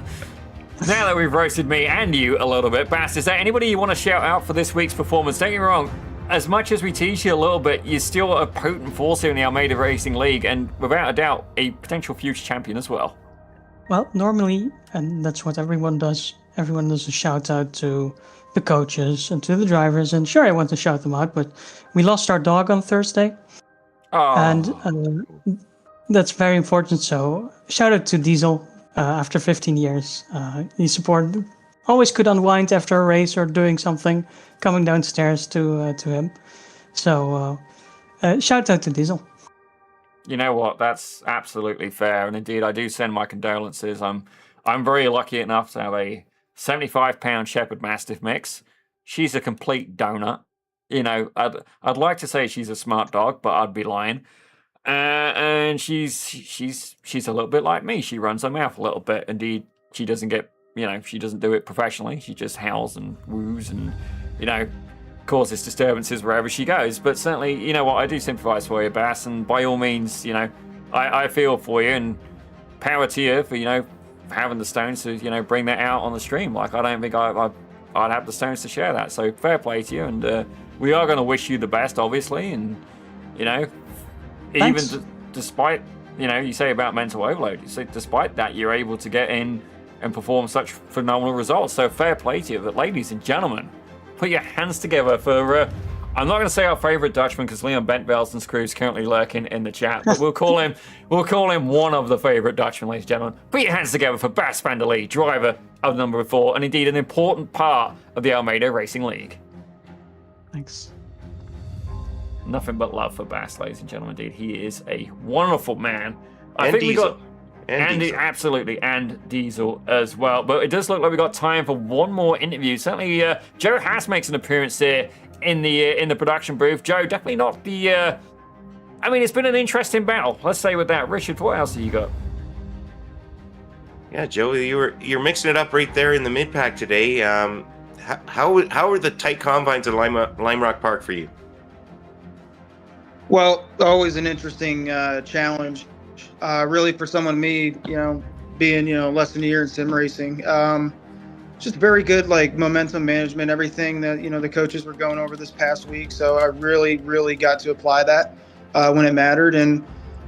A: now that we've roasted me and you a little bit, Bas, is there anybody you want to shout out for this week's performance? Don't get me wrong. As much as we tease you a little bit, you're still a potent force here in the Almeida Racing League, and without a doubt, a potential future champion as well.
N: Well, normally, and that's what everyone does a shout out to the coaches and to the drivers, and sure, I want to shout them out, but we lost our dog on Thursday.
A: Oh.
N: And that's very important, so shout out to Diesel after 15 years. He always could unwind after a race or doing something, coming downstairs to him. So shout out to Diesel.
A: You know what? That's absolutely fair, and indeed, I do send my condolences. I'm very lucky enough to have a 75-pound Shepherd Mastiff mix. She's a complete donut. You know, I'd like to say she's a smart dog, but I'd be lying. And she's a little bit like me. She runs her mouth a little bit. Indeed, she doesn't do it professionally. She just howls and woos, and causes disturbances wherever she goes. But certainly, you know what, I do sympathise for you, Bass, and by all means, you know, I feel for you, and power to you for, you know, having the stones to, you know, bring that out on the stream. Like, I don't think I'd have the stones to share that. So fair play to you, and we are going to wish you the best, obviously, and, you know,
N: Thanks.
A: even despite, you know, you say about mental overload, you say despite that, you're able to get in and perform such phenomenal results. So fair play to you. But ladies and gentlemen, put your hands together for, I'm not going to say our favourite Dutchman, because Leon Bentvelsen's crew is currently lurking in the chat, but we'll call him one of the favourite Dutchmen, ladies and gentlemen. Put your hands together for Bas van der Lee, driver of number 4, and indeed an important part of the Almeida Racing League.
N: Thanks.
A: Nothing but love for Bas, ladies and gentlemen. Indeed, he is a wonderful man. I
B: And
A: think
B: Diesel.
A: we got and
B: Diesel.
A: absolutely, and Diesel as well. But it does look like we got time for one more interview. Certainly, Joe Haas makes an appearance here in the production booth. Joe, definitely not the. I mean, it's been an interesting battle. Let's say with that, Richard. What else have you got?
B: Yeah, Joe, you're mixing it up right there in the mid pack today. How are the tight confines of Lime Rock Park for you?
O: Well, always an interesting challenge. Really, for someone me, being less than a year in sim racing, just very good like momentum management, everything that the coaches were going over this past week. So I really got to apply that when it mattered, and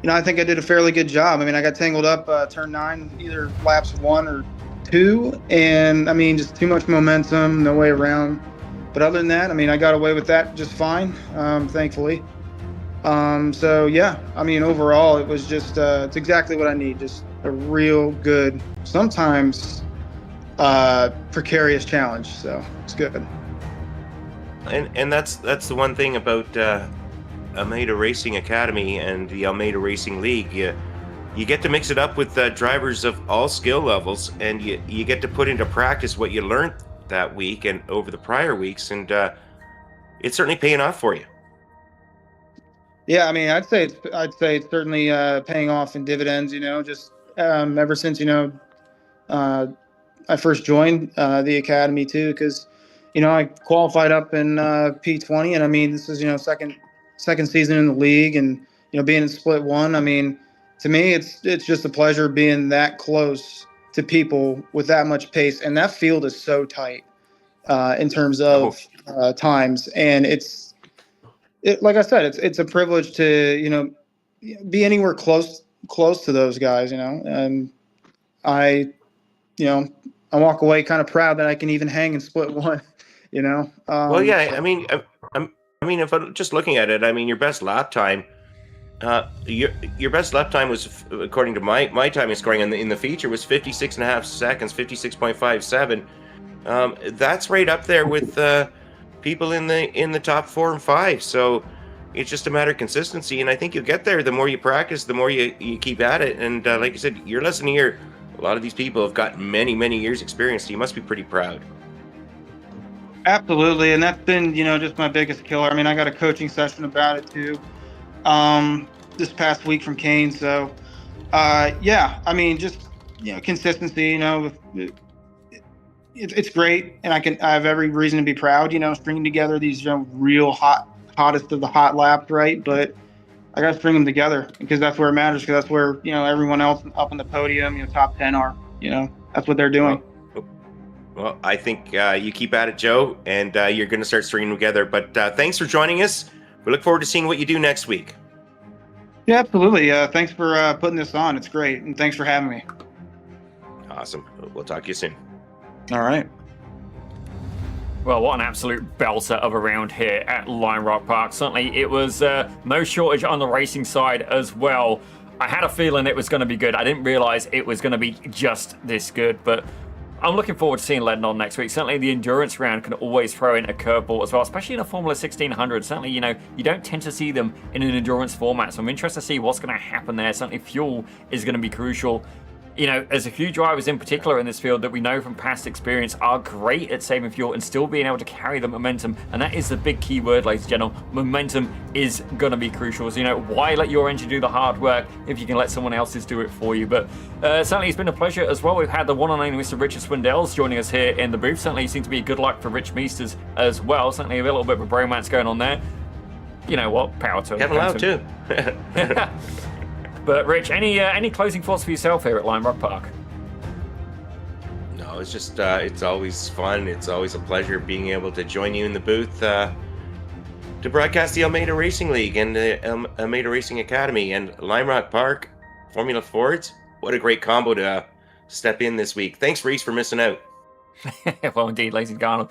O: I think I did a fairly good job. I mean, I got tangled up turn 9, either laps 1 or 2, and I mean just too much momentum, no way around. But other than that, I mean, I got away with that just fine, thankfully. So yeah, I mean, overall, it was just, it's exactly what I need. Just a real good, sometimes, precarious challenge. So it's good.
B: And that's the one thing about, Almeida Racing Academy and the Almeida Racing League. You get to mix it up with drivers of all skill levels, and you get to put into practice what you learned that week and over the prior weeks. And, it's certainly paying off for you.
O: Yeah, I mean, I'd say it's certainly paying off in dividends. Just ever since I first joined the academy too, because I qualified up in P20, and I mean this is second season in the league, and being in Split 1. I mean, to me, it's just a pleasure being that close to people with that much pace, and that field is so tight in terms of times, and like I said, it's a privilege to be anywhere close to those guys, and I walk away kind of proud that I can even hang in Split 1,
B: Well, yeah, I mean, if I'm just looking at it, I mean, your best lap time, your best lap time was, according to my timing scoring in the feature, was 56.5 seconds, 56.57. That's right up there with people in the top 4 and 5. So it's just a matter of consistency, and I think you'll get there. The more you practice, the more you keep at it. And like you said, you're less than a year. A lot of these people have got many years experience, so you must be pretty proud.
O: Absolutely, and that's been just my biggest killer. I mean, I got a coaching session about it too this past week from Kane. So yeah, I mean, just consistency. It's great, and I have every reason to be proud. Stringing together these real hottest of the hot laps, right? But I got to string them together because that's where it matters. Because that's where everyone else up on the podium, top 10 are. That's what they're doing.
B: Well, I think you keep at it, Joe, and you're going to start stringing them together. But thanks for joining us. We look forward to seeing what you do next week.
O: Yeah, absolutely. Thanks for putting this on. It's great, and thanks for having me.
B: Awesome. We'll talk to you soon.
O: All right.
A: Well, what an absolute belter of a round here at Lime Rock Park. Certainly, it was no shortage on the racing side as well. I had a feeling it was going to be good. I didn't realize it was going to be just this good, but I'm looking forward to seeing Ledden on next week. Certainly, the endurance round can always throw in a curveball as well, especially in a Formula 1600. Certainly, you don't tend to see them in an endurance format, so I'm interested to see what's going to happen there. Certainly, fuel is going to be crucial you know, there's a few drivers in particular in this field that we know from past experience are great at saving fuel and still being able to carry the momentum. And that is the big key word, ladies and gentlemen. Momentum is going to be crucial. So, you know, why let your engine do the hard work if you can let someone else's do it for you? But certainly it's been a pleasure as well. We've had the one and only Mr. Richard Swindells joining us here in the booth. Certainly seems to be good luck for Rich Meesters as well. Certainly a little bit of a bromance going on there. You know what? Power to him.
B: Kevin Lau too.
A: But Rich, any closing thoughts for yourself here at Lime Rock Park?
B: No, it's just it's always fun. It's always a pleasure being able to join you in the booth to broadcast the Almeida Racing League and the Almeida Racing Academy and Lime Rock Park Formula Fords. What a great combo to step in this week. Thanks, Reese, for missing out.
A: Well, indeed, ladies and gentlemen,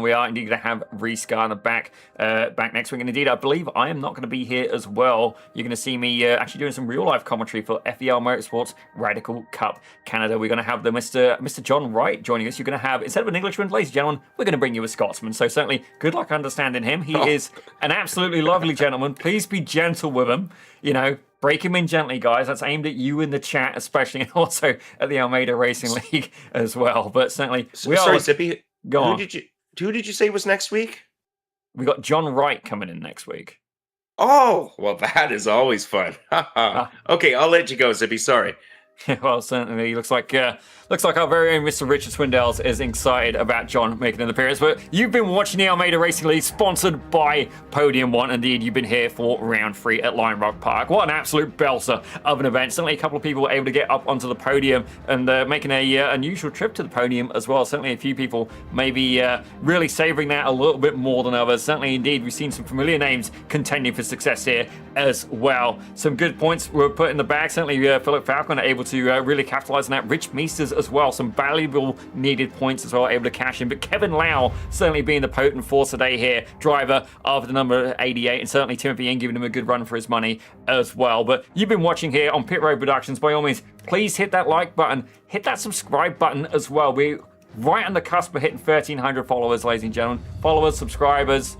A: we are indeed going to have Reese Garner back next week. And indeed, I believe I am not going to be here as well. You're going to see me actually doing some real-life commentary for FEL Motorsports Radical Cup Canada. We're going to have the Mr. John Wright joining us. You're going to have, instead of an Englishman, ladies and gentlemen, we're going to bring you a Scotsman. So certainly, good luck understanding him. He is an absolutely lovely gentleman. Please be gentle with him. You know, break him in gently, guys. That's aimed at you in the chat, especially, and also at the Almeida Racing League as well. But certainly, we
B: Sorry,
A: are.
B: Zippy.
A: Go on.
B: Who did you say was next week?
A: We got John Wright coming in next week.
B: Oh, well, that is always fun. Okay, I'll let you go, Zippy. Sorry.
A: Well, certainly looks like our very own Mr. Richard Swindells is excited about John making an appearance. But you've been watching the Almeida Racing League, sponsored by Podium One. Indeed, you've been here for round 3 at Lime Rock Park. What an absolute belter of an event. Certainly a couple of people were able to get up onto the podium and making a unusual trip to the podium as well. Certainly a few people maybe really savouring that a little bit more than others. Certainly, indeed, we've seen some familiar names contending for success here as well. Some good points were put in the bag. Certainly, Philip Falcon able to really capitalise on that. Rich Meesters as well. Some valuable needed points as well, able to cash in. But Kevin Lau certainly being the potent force today here, driver of the number 88, and certainly Timothy Ing giving him a good run for his money as well. But you've been watching here on Pit Road Productions. By all means, please hit that like button, hit that subscribe button as well. We're right on the cusp of hitting 1,300 followers, ladies and gentlemen. Followers, subscribers,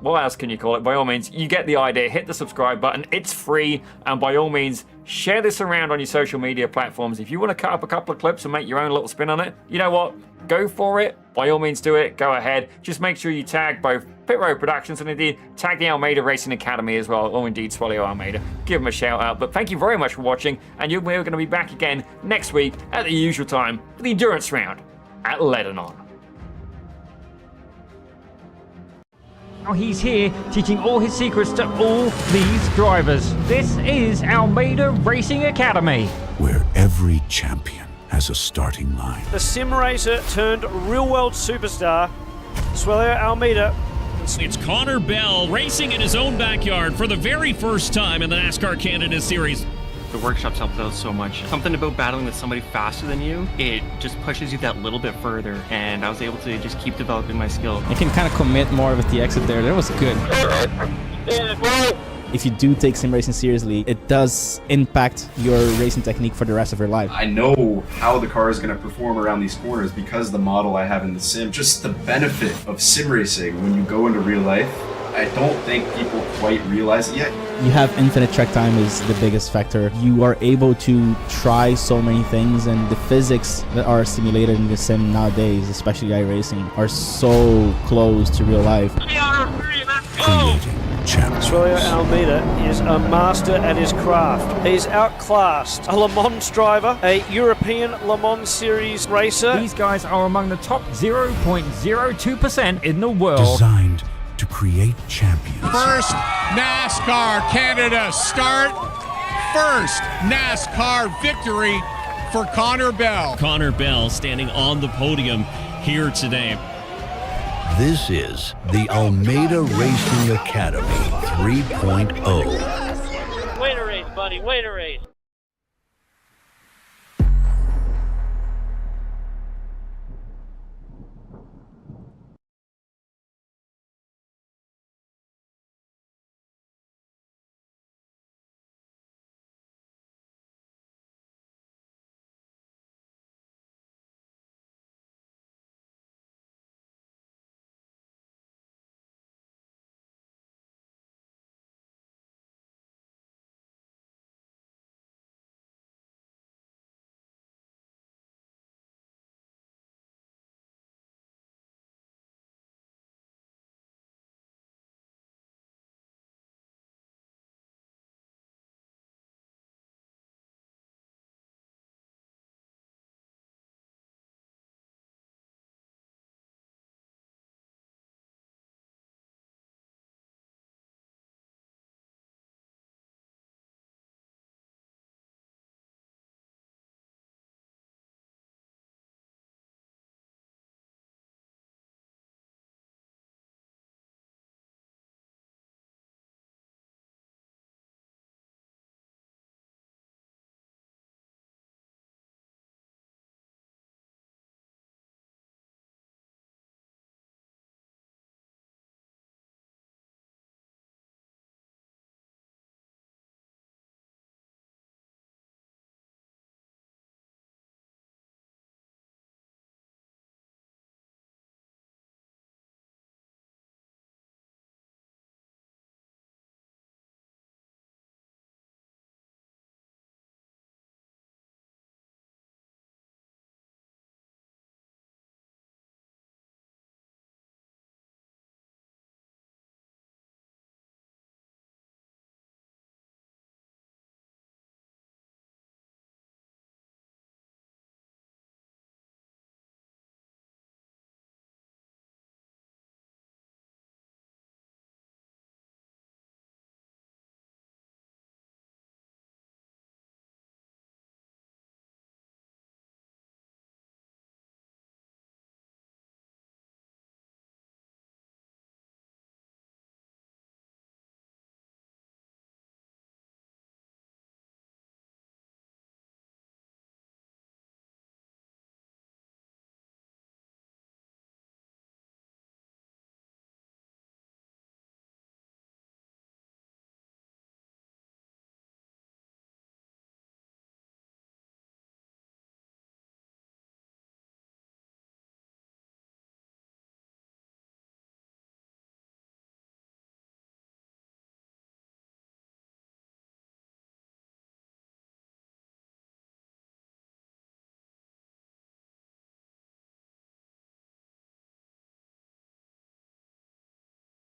A: what else can you call it? By all means, you get the idea. Hit the subscribe button. It's free. And by all means, share this around on your social media platforms. If you want to cut up a couple of clips and make your own little spin on it, you know what? Go for it. By all means, do it. Go ahead. Just make sure you tag both Pit Road Productions and indeed tag the Almeida Racing Academy as well, or indeed Swallow Almeida. Give them a shout out. But thank you very much for watching, and we're going to be back again next week at the usual time for the endurance round at Lebanon.
C: Now he's here teaching all his secrets to all these drivers. This is Almeida Racing Academy,
D: where every champion has a starting line.
E: The sim racer turned real world superstar, Swallow Almeida.
F: It's Connor Bell racing in his own backyard for the very first time in the NASCAR Canada Series.
G: The workshops helped out so much. Something about battling with somebody faster than you, it just pushes you that little bit further, and I was able to just keep developing my skill.
H: I can kind of commit more with the exit there. That was good. If you do take sim racing seriously, it does impact your racing technique for the rest of your life.
I: I know how the car is going to perform around these corners because the model I have in the sim. Just the benefit of sim racing when you go into real life, I don't think people quite realize it yet.
H: You have infinite track time is the biggest factor. You are able to try so many things, and the physics that are simulated in the sim nowadays, especially iRacing, are so close to real life.
E: Swallow Almeida is a master at his craft. He's outclassed a Le Mans driver, a European Le Mans Series racer.
C: These guys are among the top 0.02% in the world.
D: Designed to create champions.
J: First NASCAR Canada start. First NASCAR victory for Connor Bell.
F: Connor Bell standing on the podium here today.
D: This is the Almeida Racing Academy 3.0.
P: Wait a race, buddy. Wait a race.